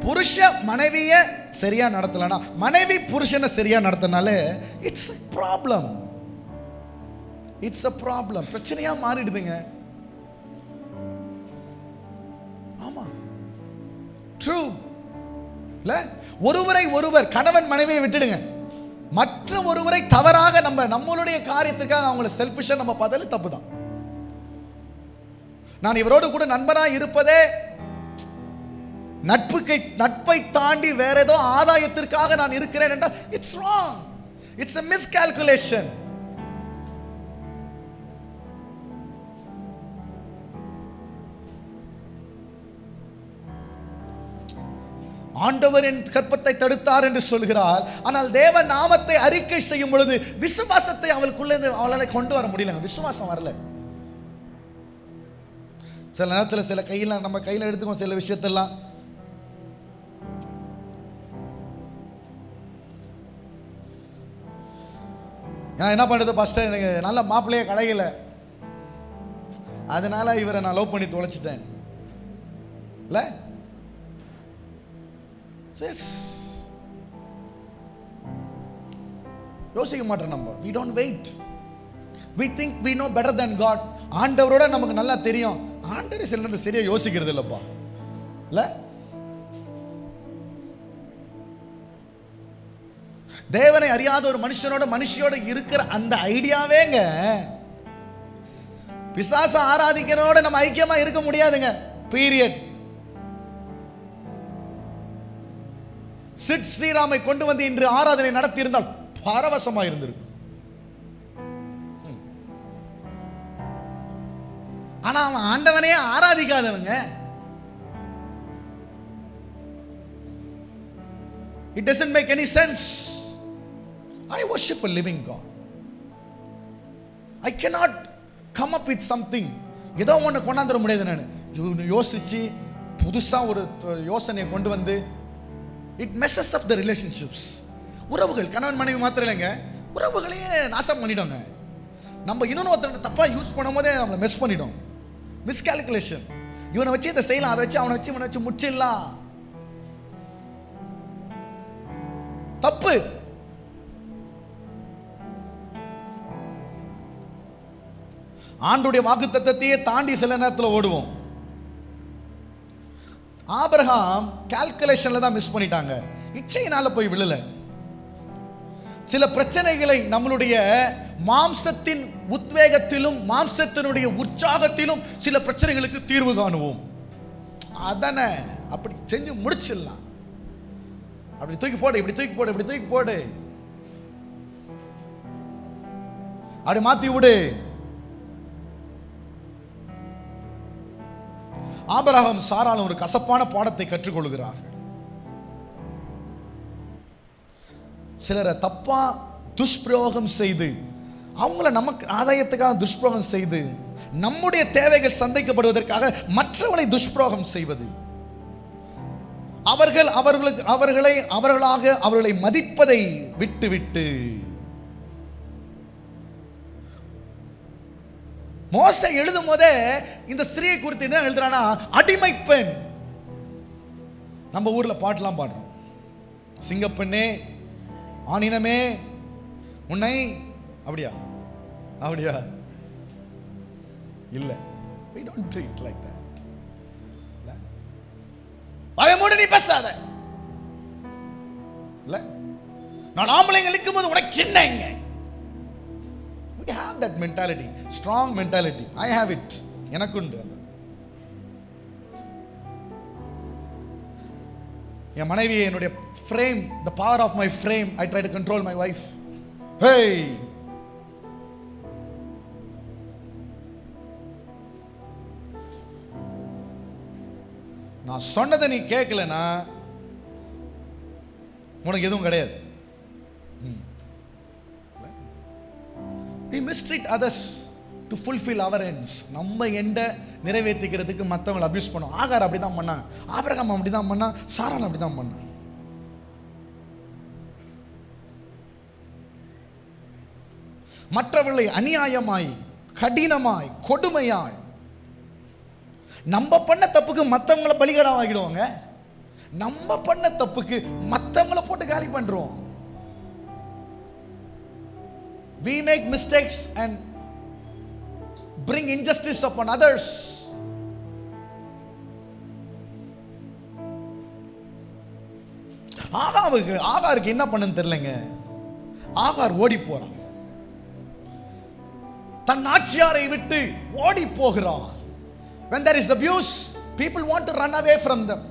புருஷ மனைவிய சரியா நடத்தலனா, மனைவி புருஷனை சரியா நடத்தினாலே it's a problem. It's a problem. பிரச்சனையா மாறிடுதுங்க. ஆமா, ட்ரூ இல்ல? ஒருவரை ஒருவர், கணவன் மனைவியை விட்டுடுங்க, மற்ற ஒருவரை தவறாக நம்மளுடைய காரியத்துக்காக அவங்களை செல்ஃபிஷா நம்ம பார்த்தாலே தப்பு தான். நான் இவரோடு கூட நண்பனாக இருப்பதே நட்பை தாண்டி வேற ஏதோ ஆதாயத்திற்காக நான் இருக்கிறேன் என்றால் it's wrong. It's a miscalculation. ஆண்டவர் என் கற்பத்தை தடுத்தார் என்று சொல்கிறார். ஆனால் தேவ நாமத்தை அறிக்கை செய்யும் பொழுது விசுவாசத்தை அவளுக்குள்ளே அவளால் கொண்டு வர முடியல. விசுவாசம் வரல. சில நேரத்தில் சில கையில் நம்ம கையில் எடுத்துக்கோம் சில விஷயத்தெல்லாம். நான் என்ன பண்ணுறது, ஃபஸ்ட்டு எனக்கு நல்ல மாப்பிள்ளையே கிடைக்கல, அதனால இவரை நான் லவ் பண்ணி தொலைச்சிட்டேன் இல்லை? யோசிக்க மாட்டோம் நம்ம. we don't wait. we think we know better than God. ஆண்டவரோட நமக்கு நல்லா தெரியும். ஆண்டவர் சில நேரத்துல சரியா யோசிக்கிறது இல்லப்பா, இல்ல? தேவனை அறியாத ஒரு மனுஷியோட இருக்கிற அந்த ஐடியாவேங்க பிசாச ஆராதிக்கிறோட நம்ம ஐக்கியமா இருக்க முடியாதுங்க. பீரியட். சிட் ஸ்ரீராமை கொண்டு வந்து இன்று ஆராதனை நடத்தி இருந்தால் பரவசமா இருந்திருக்கும். ஆனா அவன் ஆண்டவனே ஆராதிக்காதவங்க. It doesn't make any sense. I worship a living God. I cannot come up with something. ஏதோ ஒன்று கொண்டாந்துட முடியாது. நான் யோசிச்சு புதுசா ஒரு யோசனையை கொண்டு வந்து it messes up the relationships. உறவுகள் கணவன் மனைவி மாத்திரம் இல்லைங்க, உறவுகளையே நாசம் பண்ணிடுங்க. நம்ம இன்னொன்று ஒருத்தர் தப்பா யூஸ் பண்ணும் போதே நம்மளை மிஸ் பண்ணிடும். மிஸ்கால்குலேஷன். இவனை வச்சு இதை செய்யலாம், அதை வச்சு அவனை வச்சு இவனை வச்சு முடிச்சிடலாம். தப்பு. ஆண்டுடைய வாக்குத்தத்தத்தையே தாண்டி சில நேரத்தில் ஓடுவோம். ஆபிரகாம் கால்குலேஷன்ல தான் மிஸ் பண்ணிட்டாங்க, இச்சையினால போய் விழல. சில பிரச்சனைகளை நம்மளுடைய மாம்சத்தின் உத்வேகத்திலும் மாம்சத்தினுடைய உற்சாகத்திலும் சில பிரச்சனைகளுக்கு தீர்வு காணுவோம். அதனை அப்படி செஞ்சு முடிச்சிடலாம். அப்படி தூக்கி போடு, இப்படி தூக்கி போடு, இப்படி தூக்கி போடு, அப்படி மாத்தி விடு. ஆபிரகாம் சாராலும் ஒரு கசப்பான பாடத்தை கற்றுக்கொள்கிறார்கள். சிலரை தப்பா துஷ்பிரயோகம் செய்து அவங்கள நமக்கு ஆதாயத்துக்காக துஷ்பிரயோகம் செய்து நம்முடைய தேவைகள் சந்திக்கப்படுவதற்காக மற்றவர்களை துஷ்பிரயோகம் செய்வது, அவர்களை மதிப்பதை விட்டுவிட்டு. மோசே எழுதும் போதே இந்த ஸ்திரியை குறித்து என்ன எழுதுறானா, அடிமை பெண். நம்ம ஊர்ல பாட்டெல்லாம் பாடுறோம், சிங்கப்பெண்ணே ஆனினமே உன்னை, அப்படியா அப்படியா இல்ல, we don't treat like that. பயமோடு நீ பேசாத. இல்ல, நான் ஆம்பளைங்க நிற்கும் போது உனக்கு என்னங்க? We have that mentality, strong mentality. I have it. எனக்கு உண்டு. என் மனைவி என்னுடைய frame, the power of my frame, I try to control my wife. Hey, நான் சொன்னதை நீ கேட்கலனா உனக்கு எதுவும் கிடையாது. We mistreat others to fulfill our ends. நம்ம எண்ட நிறைவேற்றிக்கிறதுக்கு மற்றவங்களை அபியூஸ் பண்ணோம். ஆகார் அப்படிதான் பண்ணாங்க, ஆபிரகாம் அப்படிதான் பண்ணா, சாரான் அப்படிதான் பண்ணாங்க. மற்றவர்களை அநியாயமாய், கடினமாய், கொடுமையாய், நம்ம பண்ண தப்புக்கு மற்றவங்களை பலிகடா ஆகிடுவாங்க. நம்ம பண்ண தப்புக்கு மற்றவங்களை போட்டு காலி பண்றோம். We make mistakes and bring injustice upon others. ஆகாருக்கு என்ன பண்ணுன்னு தெரியலங்க. ஆகார் ஓடி போறான், தன் நாச்சியாரை விட்டு ஓடி போகிறான். When there is abuse, people want to run away from them.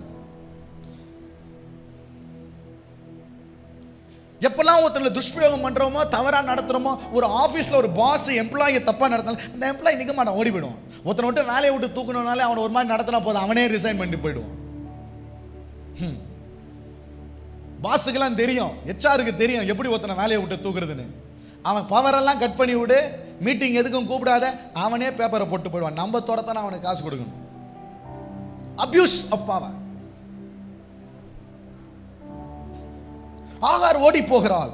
எப்பெல்லாம் ஒருத்தனை துஷ்பிரயோகம் பண்றோமோ, தவறா நடத்துறோமோ, ஒரு ஆபீஸ்ல ஒரு பாஸ் எம்ப்ளாயை தப்பா நடத்தினாலும் அந்த எம்ப்ளாயி நிக்க மாட்டான், ஓடி போயிடுவான். ஒருத்தனை விட்டு வேலையை விட்டு தூக்கணும்னாலே அவனை ஒரு மாதிரி நடத்தினா போதும், அவனே ரிசைன் பண்ணிட்டு போயிடுவான். பாஸுக்கெல்லாம் தெரியும், ஹெச்ஆருக்கு தெரியும் எப்படி ஒருத்தனை வேலையை விட்டு தூக்குறதுன்னு. அவன் பவரெல்லாம் கட் பண்ணி விடு, மீட்டிங் எதுக்கும் கூப்பிடாத, அவனே பேப்பரை போட்டு போயிடுவான். நம்ம துரத்தான அவனுக்கு காசு கொடுக்கணும். Abuse of power. ஆகார் ஓடி போகிறாள்.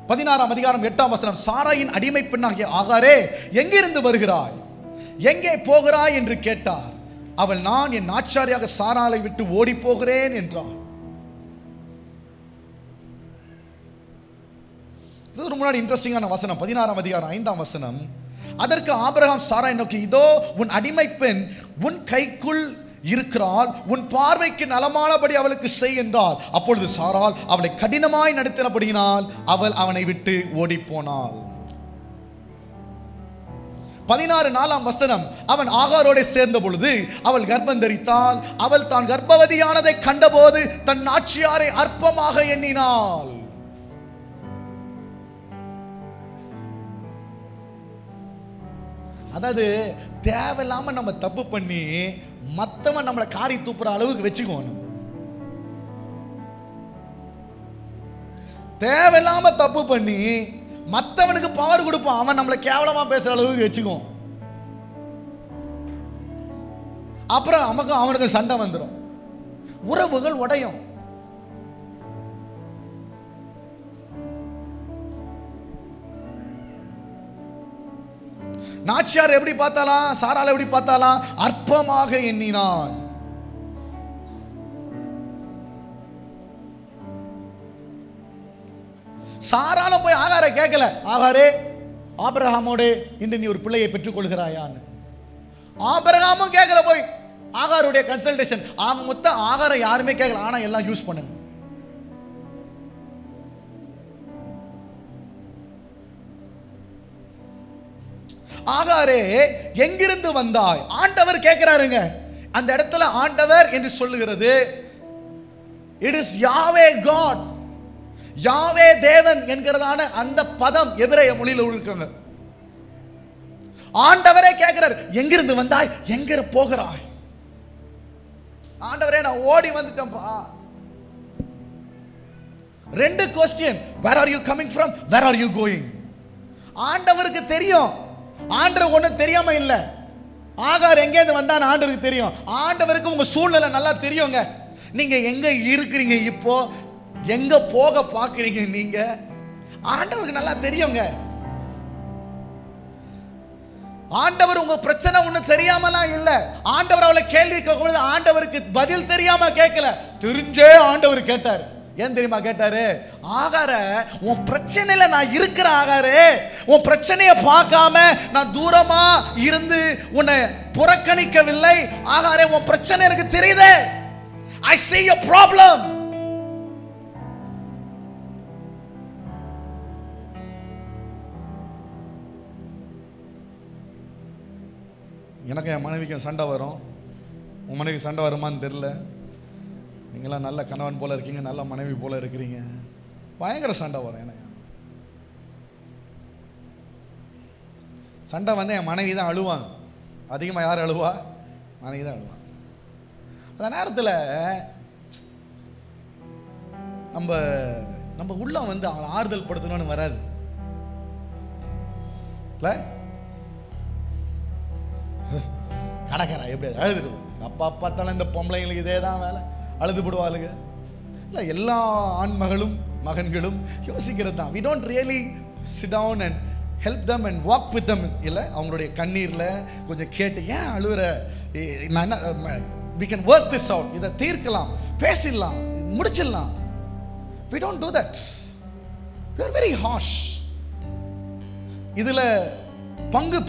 பதினாறாம் அதிகாரம் 8ஆம் வசனம். சாராயின் அடிமை பெண்ணாகிய ஆகாரே, எங்கிருந்து வருகிறாய், எங்கே போகிறாய் என்று கேட்டார். அவள், நான் என் நாச்சாரியாக சாராளை விட்டு ஓடி போகிறேன் என்றாள். இது ஒரு முன்னாடி இன்ட்ரெஸ்டிங்கான வசனம். 16ஆம் அதிகாரம் 5ஆம் வசனம். அதற்கு ஆபிரகாம் சாராயை நோக்கி, இதோ உன் அடிமை பெண் உன் கைக்குள் இருக்கிறாள், உன் பார்வைக்கு நலமானபடி அவளுக்கு செய் என்றாள். அப்பொழுது சாராள் அவளை கடினமாய் நடத்தினபடியினால் அவள் அவனை விட்டு ஓடி போனாள். 16 அவன் ஆகாரோடு சேர்ந்த பொழுது அவள் கர்ப்பம் தரித்தாள். அவள் தான் கர்ப்பவதியானதை கண்டபோது தன் நாச்சியாரை அற்பமாக எண்ணினாள். அதாவது தேவையில்லாம நம்ம தப்பு பண்ணி மத்தவன் நம்மளை காரி தூப்புற அளவுக்கு வச்சுக்கோணும். தேவையில்லாம தப்பு பண்ணி மத்தவனுக்கு பவர் கொடுப்பான், அவன் நம்மளை கேவலமா பேசுற அளவுக்கு வச்சுக்குவோம். அப்புறம் அவனுக்கு சண்டை வந்துடும், உறவுகள் உடையும். நாச்சியார் எப்படி பார்த்தாலாம், சாராள் எப்படி பார்த்தாலாம், அற்பமாக எண்ணினான். சாராளும் போய் ஆகாரை கேட்கல, ஆகாரே ஆபிரகாமோடு இன்று நீ ஒரு பிள்ளையை பெற்றுக் கொள்கிறாயான்னு. ஆபிரகாமும் கேட்கல போய் ஆகாருடைய கன்சல்டேஷன். மொத்தம் ஆகாரை யாருமே கேட்கல, ஆனா எல்லாம் யூஸ் பண்ணுங்க. ஆகாரே எங்கிருந்து வந்தாய்? ஆண்டவர் கேட்கிறாருங்க. அந்த இடத்துல ஆண்டவர் என்று சொல்லுகிறது, இட் இஸ் யாவே காட், யாவே தேவன் என்கிறதான அந்த பதம் எபிரேய மொழியில் இருக்குங்க. ஆண்டவரே கேட்கிறார், எங்கிருந்து வந்தாய், எங்க போகிறாய்? ஆண்டவரே நான் ஓடி வந்துட்டேன்பா. 2 question, where are you coming from, where are you going? ஆண்டவருக்கு தெரியும், ஆண்டவர் ஒண்ணு தெரியாம இல்ல. ஆகார் எங்க இருந்து வந்தான்னு ஆண்டவருக்கு தெரியும். ஆண்டவருக்கு உங்க சூழ்நிலை நல்லா தெரியுங்க. நீங்க எங்க இருக்கிறீங்க, இப்போ எங்க போக பாக்குறீங்க, நீங்க ஆண்டவருக்கு நல்லா தெரியுங்க. ஆண்டவர் உங்க பிரச்சனை ஒண்ணு தெரியாமலாம் இல்ல. ஆண்டவர் அவளை கேள்வி கேட்கும்போது ஆண்டவருக்கு பதில் தெரியாம கேட்கல, தெரிஞ்சே ஆண்டவர் கேட்டார். ஏன் தெரியுமா கேட்டாரு? ஆகார உன் பிரச்சனையில நான் இருக்கிற ஆகாரே, உன் பிரச்சனையை பார்க்காம நான் தூரமா இருந்து உன்னை புறக்கணிக்கவில்லை. ஆகாரே உன் பிரச்சனை எனக்கு தெரியுதே, I see your problem. எனக்கு என் மனைவிக்கு சண்டை வரும், உன் மனைவிக்கு சண்டை வருமான்னு தெரியல. நீங்களாம் நல்ல கணவன் போல இருக்கீங்க, நல்ல மனைவி போல இருக்கிறீங்க, பயங்கர சண்டை வரும் எனக்கு. சண்டை வந்து என் மனைவி தான் அழுவாங்க அதிகமாக. யார் அழுவா? மனைவி தான் அழுவாங்க. அந்த நேரத்தில் நம்ம உள்ள வந்து அவங்களை ஆறுதல் படுத்தணும்னு வராது இல்லை. கணக்கரா எப்படி அழுதுடு, அப்பா பார்த்தாலும் இந்த பொம்பளைங்களுக்கு இதே தான் வேலை, அழுது போடுவாளுங்க இல்லை. எல்லா ஆண்மகளும் மகன்களும் யோசிக்கிறது தான். we don't really sit down and help them and walk with them இல்லை. அவங்களுடைய கண்ணீரில் கொஞ்சம் கேட்டு, ஏன் அழுகிற, we can work this out, இதை தீர்க்கலாம், பேசிடலாம், முடிச்சிடலாம். we don't do that, we are very harsh. இதில்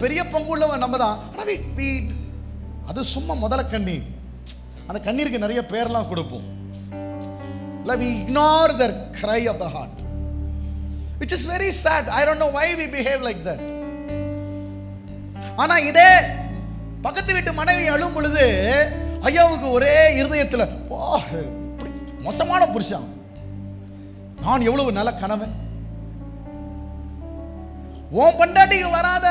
பெரிய பங்கு உள்ளவன் நம்ம தான். ஆனால் அது சும்மா முதல்ல கண்ணீர், அந்த கண்ணீருக்கு நிறைய பேர்லாம் கொடுப்போம். we ignore the cry of the heart, which is very sad. I don't know why we behave like that. ஆனா இதே பக்கத்து வீட்டு மனைவி அழும் பொழுது ஐயாவுக்கு ஒரே இருதயத்தில், மோசமான புருஷன், நான் எவ்வளவு நல்ல கணவன். உன் பொண்டாட்டிக்கு வராத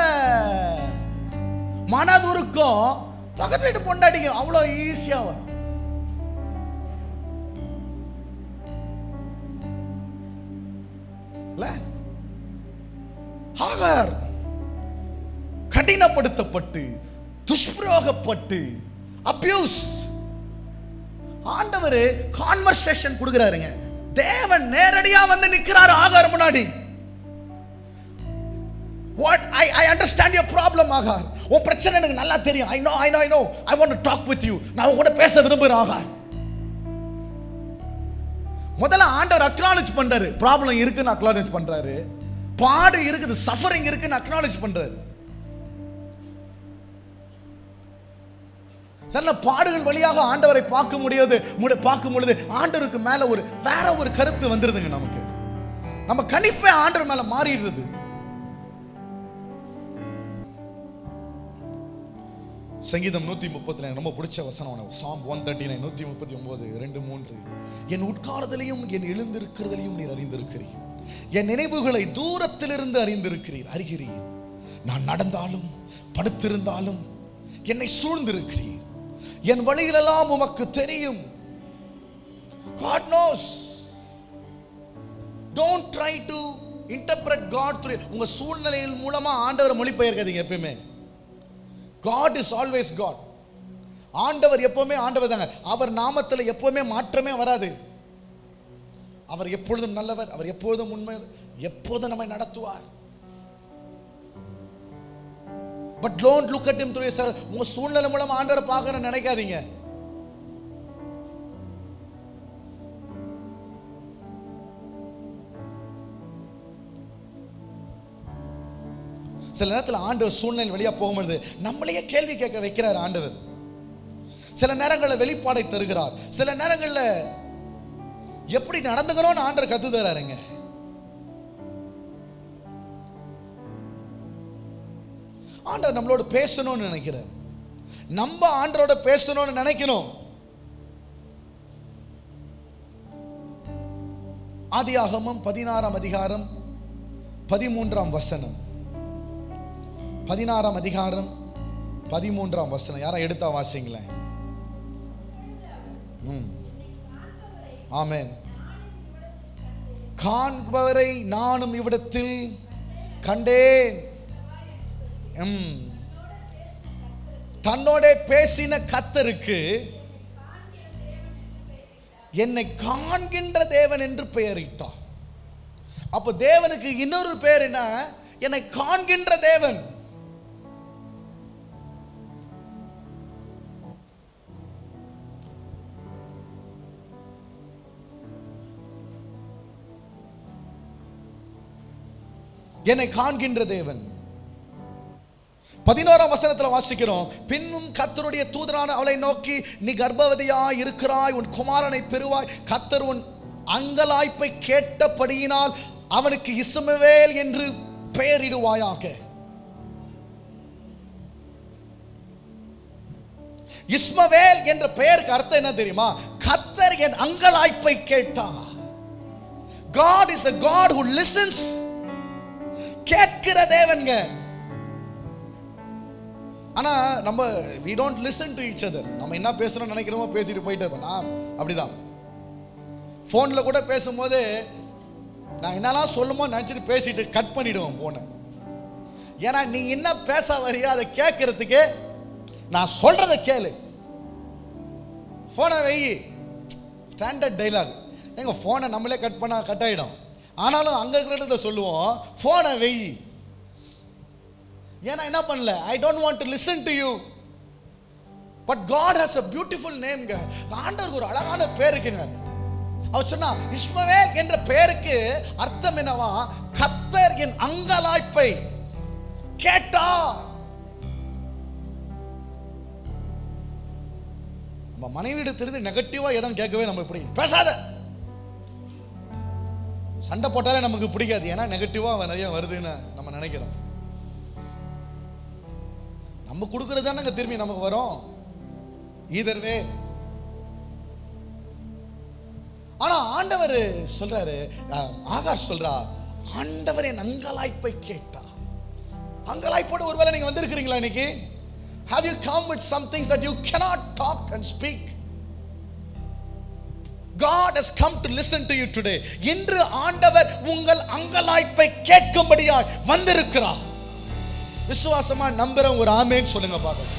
மனதுருக்கம் பக்கத்து வீட்டு பொண்டாட்டிக்கு அவ்வளோ ஈஸியா வரும். ஆகார் கடினப்படுத்தப்பட்டு, துஷ்பிரயோகப்பட்டு, அபியூஸ். ஆண்டவர் கான்வர்சேஷன் கொடுக்கிறாருங்க. தேவன் நேரடியா வந்து நிக்கிறாரு ஆகார் முன்னாடி. What I understand your problem, ஆகார். உன் பிரச்சனை எனக்கு நல்லா தெரியும். I know I want to talk with you. நான் உன் கூட பேச விரும்புறேன் ஆகார். முதல்ல ஆண்டவர் அக்னாலஜ் பண்றாரு, ப்ராப்ளம் இருக்குன்னு அக்னாலஜ் பண்றாரு, பாடு இருக்குது, சஃபரிங் இருக்குன்னு அக்னாலஜ் பண்றாரு. சில பாடுகள் வழியாக ஆண்டவரை பார்க்கும் பொழுது ஆண்டவருக்கு மேல வேற ஒரு கருத்து வந்துருதுங்க. நமக்கு நம்ம கணிப்பே ஆண்டவர் மேல மாறிடுறது. சங்கீதம் 130 ரொம்ப பிடிச்ச வசனம், சாம் 139 139 2 3. என் உட்கார்தலையும் என் எழுந்திருக்கிறதையும் நீர் அறிந்திருக்கிறீர், என் நினைவுகளை தூரத்திலிருந்து அறிகிறீர். நான் நடந்தாலும் படுத்திருந்தாலும் என்னை சூழ்ந்திருக்கிறீர், என் வழிகளெல்லாம் உமக்கு தெரியும். God knows. Don't try to interpret God through உங்க சூழ்நிலையின் மூலமா ஆண்டவரை மொழிபெயர்க்காதீங்க. எப்பவுமே God is always God. ஆண்டவர் எப்பவுமே ஆண்டவர் தாங்க. அவர் நாமத்தில் எப்பவுமே மாற்றமே வராது. அவர் எப்பொழுதும் நல்லவர், அவர் எப்பொழுதும் உண்மை, எப்போதும் நம்மை நடத்துவார். But don't look at him through உங்க சூழ்நிலை மூலமா ஆண்டவரை பார்க்கணும்னு நினைக்காதீங்க. சில நேரத்தில் ஆண்டவர் சூழ்நிலை வழியா போகும்போது நம்மளையே கேள்வி கேட்க வைக்கிறார் ஆண்டவர். சில நேரங்களில் வெளிப்பாடை தருகிறார், சில நேரங்களில் எப்படி நடந்துக்கணும்னு ஆண்டவர் கத்து தராருங்க. ஆண்டவர் நம்மளோட பேசணும்னு நினைக்கிறார், நம்ம ஆண்டவரோட பேசணும்னு நினைக்கணும். ஆதியாகமம் 16ஆம் அதிகாரம் 13ஆம் வசனம். 16ஆம் அதிகாரம் 13ஆம் வசனம். யாரா எடுத்தா வாசிங்களேன். ஆமென். காண்பவரை நானும் இவ்விடத்தில் கண்டேன். தன்னோட பேசின கர்த்தருக்கு என்னை காண்கின்ற தேவன் என்று பெயரிட்டார். அப்ப தேவனுக்கு இன்னொரு பேர் என்ன? என்னை காண்கின்ற தேவன். என்னை காண்கின்ற தேவன். 11ஆம் வசனத்தில் வாசிக்கிறோம், பின்னும் கர்த்தருடைய தூதனான அவளை நோக்கி, நீ கர்ப்பவதியாய் இருக்கிறாய், உன் குமாரனை பெறுவாய், கர்த்தர் உன் அங்கலாய்ப்பை கேட்டபடியினால் அவனுக்கு இஸ்மவேல் என்று பெயரிடுவாயாக. இஸ்மவேல் என்ற பெயருக்கு அர்த்தம் என்ன தெரியுமா? கர்த்தர் என் அங்கலாய்ப்பை கேட்டார். God is a God who listens. கேட்கிற தேவன்ங்க. ஆனா நம்ம we don't listen to each other. நம்ம என்ன பேசுறோம் நினைக்கிறோமோ பேசிட்டு போயிட்டே இருப்போம். நான் அப்படிதான் போன்ல கூட பேசும்போது நான் என்னெல்லாம் சொல்லுமோ நினைச்சிட்டு பேசிட்டு கட் பண்ணிடுவோம் போனை. ஏன்னா நீ என்ன பேச வரியா அதை கேட்கறதுக்கு நான் சொல்றதை கேளு. போனை வெயி, ஸ்டாண்டர்ட் டைலாக். எங்க போனை நம்மளே கட் பண்ணா கட் ஆயிடும். ஆனாலும் அங்க இருக்கிறத சொல்லுவோம், போனை வெயி. ஏன்னா என்ன பண்ணல, I don't want to listen to you. But God has a beautiful name. ஆண்டவருக்கு ஒரு அழகான பேர் இருக்குங்க. அவர் சொன்னா இஸ்மவேல் என்ற பெயருக்கு அர்த்தம் என்னவா? கர்த்தர் என் அங்கலாய்ப்பை கேட்டார். நம்ம மனைவியிடத்திலிருந்து நெகட்டிவா எதுவும் கேட்கவே நமக்கு பிடிக்கும். பேசாத, சண்டை போட்டாலே நமக்கு பிடிக்காது. ஏன்னா நெகட்டிவா நிறைய வருதுன்னு நம்ம நினைக்கிறோம். நம்ம கொடுக்கறது தானே திரும்பி நமக்கு வரும். ஈதர்வே. ஆனா ஆண்டவர் சொல்றாரு, ஆகார் சொல்றா, ஆண்டவர் என் அங்கலாய்ப்பை கேட்டா. அங்கலாய்ப்போடு ஒருவேளை நீங்க வந்திருக்கிறீங்களா இன்னைக்கு? Have you come with some things that you cannot talk and speak? God has come to listen to you today. இன்று ஆண்டவர் உங்கள் அங்கலாய்ப்பை கேட்கும்படியாய் வந்திருக்கிறார். விசுவாசமா நம்புறவங்க ஒரு ஆமென் சொல்லுங்க பாருங்க.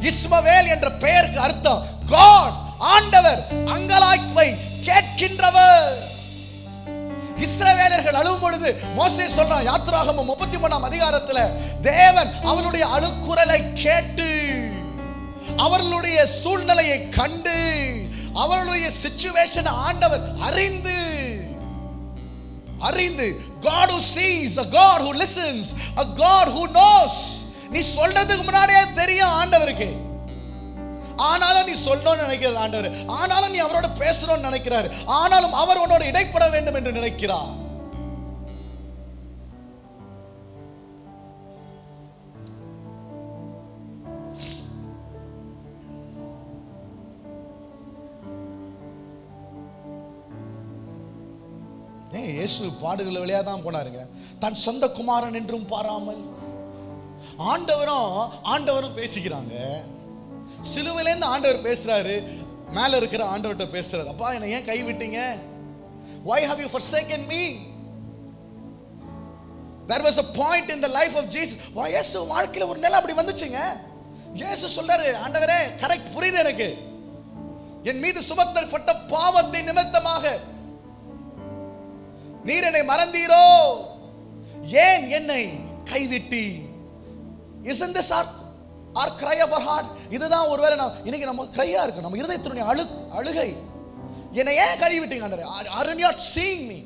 இஸ்மவேல் என்ற பெயருக்கு அர்த்தம் God, ஆண்டவர் அங்கலாய்ப்பை கேட்கின்றவர். இஸ்ரவேலர்கள் அழும் பொழுது மோசே சொல்றான், யாத்திராகமம் 33ஆம் அதிகாரத்துல, தேவன் அவருடைய அழுக்குரலை கேட்டு அவர்களுடைய சூழ்நிலையை கண்டு அவருடைய சிச்சுவேஷன் ஆண்டவர் அறிந்து God who sees, a God who listens, a God who knows. நீ சொல்றதுக்கு முன்னாடியே தெரியும் ஆண்டவருக்கு. ஆனாலும் நீ சொல்லணும்னு நினைக்கிற ஆண்டவர், ஆனாலும் நீ அவரோட பேசணும்னு நினைக்கிறாரு, ஆனாலும் அவர் உன்னோட இடைப்பட வேண்டும் என்று நினைக்கிறார். இயேசு பாடுகள் வழியா தான் போனாருங்க. தன் சொந்த குமாரன் என்றும் பாராமல் ஆண்டவரும் பேசிக்கிறாங்க. சிலுவையிலேருந்து ஆண்டவர் பேசுறாரு, மேல இருக்கிற ஆண்டவர்கிட்ட பேசுறாரு. அப்பா என்னை ஏன் கைவிட்டீங்க? Why have you forsaken me? There was a point in the life of Jesus. இயேசு வாழ்க்கையில ஒரு நிலை அப்படி வந்துச்சுங்க. இயேசு சொல்றாரு, ஆண்டவரே கரெக்ட், புரியுது எனக்கு. என் மீது சுமத்தப்பட்ட பாவத்தை நிமித்தமாக நீர் என்னை மறந்தீரோ? ஏன் என்னை கைவிட்டி? Isn't this our cry of our heart? இதுதான் ஒருவேளை இன்னைக்கு நம்ம கிரையா இருக்கு, நம்ம இருதயத்தினுடைய அழுகை. என்னை ஏன் கைவிட்டீங்க ஆண்டவரே? Are you not seeing me?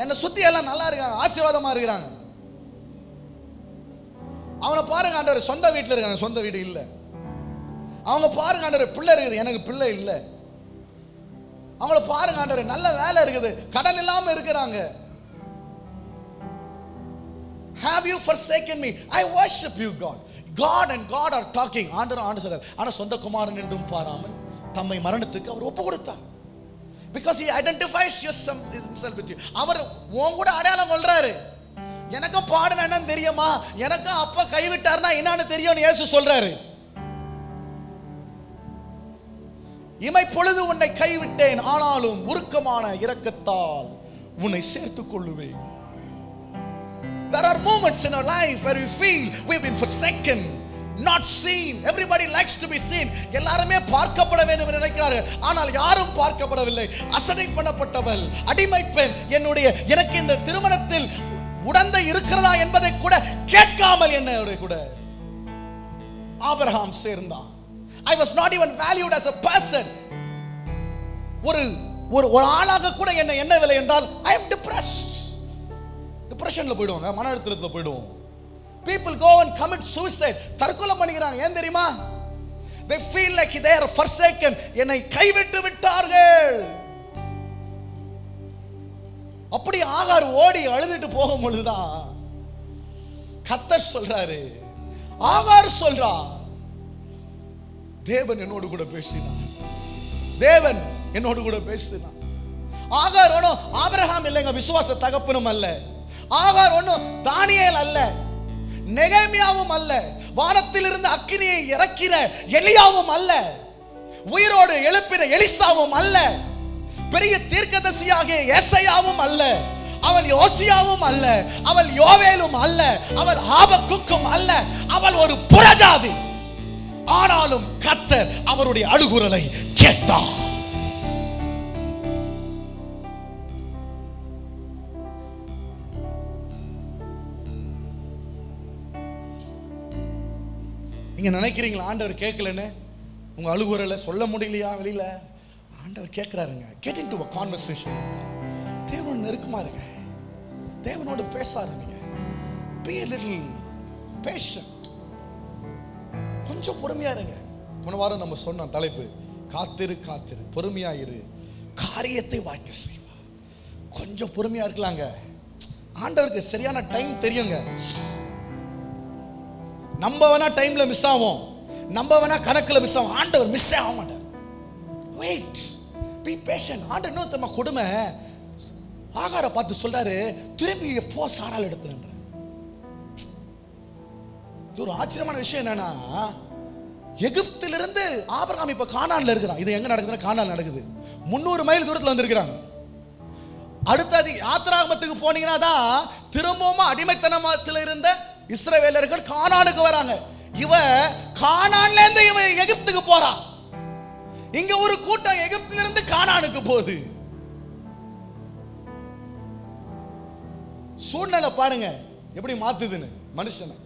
என்னை சுத்தி எல்லாம் நல்லா இருக்காங்க, ஆசீர்வாதமா இருக்கிறாங்க. அவனை பாருங்க ஆண்டவரே, சொந்த வீட்டில் இருக்காங்க, சொந்த வீடு இல்லை. அவங்க பாருங்க ஆண்டவரே, பிள்ளை இருக்குது, எனக்கு பிள்ளை இல்லை. அவங்கள பாருங்க ஆண்டவரே, நல்ல வேலை இருக்குது, கடன் இல்லாம இருக்கிறாங்க. Have you forsaken me? I worship you, God. God and God are talking. ஆண்டவர் சொல்றார், ஆனா சொந்த குமாரன் என்றும் பாராமல் தம்மை மரணத்துக்கு அவர் ஒப்பு கொடுத்தார். Because he identifies himself with you. அவர் உன் கூட அடையாளம் கொள்றாரு. எனக்கும் பாடுனா என்னன்னு தெரியுமா, எனக்கும் அப்பா கைவிட்டார்னா என்னன்னு தெரியும்னு இயேசு சொல்றாரு. இமை பொழுது உன்னை கைவிட்டேன், ஆனாலும் உருக்கமான இரக்கத்தால் உன்னை சேர்த்துக் கொள்ளுவேன். There are moments in our life where we feel we've been forsaken, not seen. Everybody likes to be seen. எல்லாருமே பார்க்கப்பட வேண்டும் என்று நினைக்கிறார்கள், ஆனால் யாரும் பார்க்கப்படவில்லை. அசட்டை பண்ணப்பட்டவள், அடிமை பெண், எனக்கு இந்த திருமணத்தில் உடந்தை இருக்கிறதா என்பதை கூட கேட்காமல் என்னோட கூட ஆபிரகாம் சேர்ந்தான். I was not even valued as a person. ஒரு ஆளாக கூட என்ன விலை என்றால் I am depressed. டிப்ரெஷன்ல போய்டுவாங்க, மன அழுத்தத்துல போய்டுவோம். People go and commit suicide. தற்கொலை பண்ணிக்கிறாங்க. ஏன் தெரியுமா? They feel like they are forsaken. என்னை கைவிட்டு விட்டார்கள். அப்படி ஆகார் ஓடி அழுதுட்டு போகும் பொழுதுதான் கர்த்தர் சொல்றாரு, ஆகார் சொல்றா, தேவன் என்னோடு கூட பேசினார். தேவன் என்னோடு கூட பேசினார். ஆகார் ஒன்னும் ஆபிரகாம் இல்லைங்க, விசுவாச தகப்பனும் அல்ல. ஆகார் ஒன்னும் தானியேல் அல்ல, நெகேமியாவும் அல்ல, வானத்தில் இருந்து அக்கினியை இறக்கிற எலியாவும் அல்ல, உயிரோடு எழுப்பின எலிசாவும் அல்ல, பெரிய தீர்க்கதரிசியாகிய ஏசாயாவும் அல்ல, அவள் யோசியாவும் அல்ல, அவள் யோவேலும் அல்ல, அவள் ஆபக்குக்கும் அல்ல, அவள் ஒரு புறஜாதி. ஆனாலும் கர்த்தர் அவருடைய அழுகுரலை கேட்டார். நீங்க நினைக்கிறீங்களா ஆண்டவர் கேட்கலன்னு? உங்க அழுகுரலை சொல்ல முடியலையா வெளியில? ஆண்டவர் கேட்கிறாருங்க. Get into a conversation. தேவனோட நெருக்கமா இருங்க, தேவனோடு பேச ஆரம்பிங்க. Be a little patient. கொஞ்சம் பொறுமையா இருங்க. போன வாரம் நம்ம சொன்ன தலைப்பு காத்திரு காத்திரு, பொறுமையா இரு, காரியத்தை வாய்க்க செய்வா. கொஞ்சம் பொறுமையா இருக்கலாங்க. ஆண்டவருக்கு சரியான டைம் தெரியுங்க. நம்ம வேணா டைம்ல மிஸ் ஆகும், நம்ம வேணா கணக்குல மிஸ் ஆகும், ஆண்டவர் மிஸ் ஆக மாட்டார். Wait, be patient. ஆண்டவர் இன்னும் தம்ம கொடுமை ஆகார பார்த்து சொல்றாரு, திரும்பி எப்போ சாரால் எடுத்துன்ற. இது ஒரு ஆச்சரியமான விஷயம். என்னன்னா, எகிப்திலிருந்து ஆபிரகாம் இப்ப கானான்ல இருக்கிறான். இது எங்க நடக்குதுன்னா கானான் நடக்குது. 300 மைல் தூரத்துல வந்திருக்கிறாங்க. அடுத்தது யாத்ராகமத்துக்கு போனீங்கன்னா தான் திரும்பவும் அடிமைத்தனத்தில் இருந்த இஸ்ரவேலர்கள் கானானுக்கு வராங்க. இவ கானான்ல இருந்து இவ எகிப்துக்கு போறான். இங்க ஒரு கூட்டம் எகிப்தில இருந்து கானானுக்கு போகுது. சூழ்நிலை பாருங்க எப்படி மாத்துதுன்னு மனுஷனை.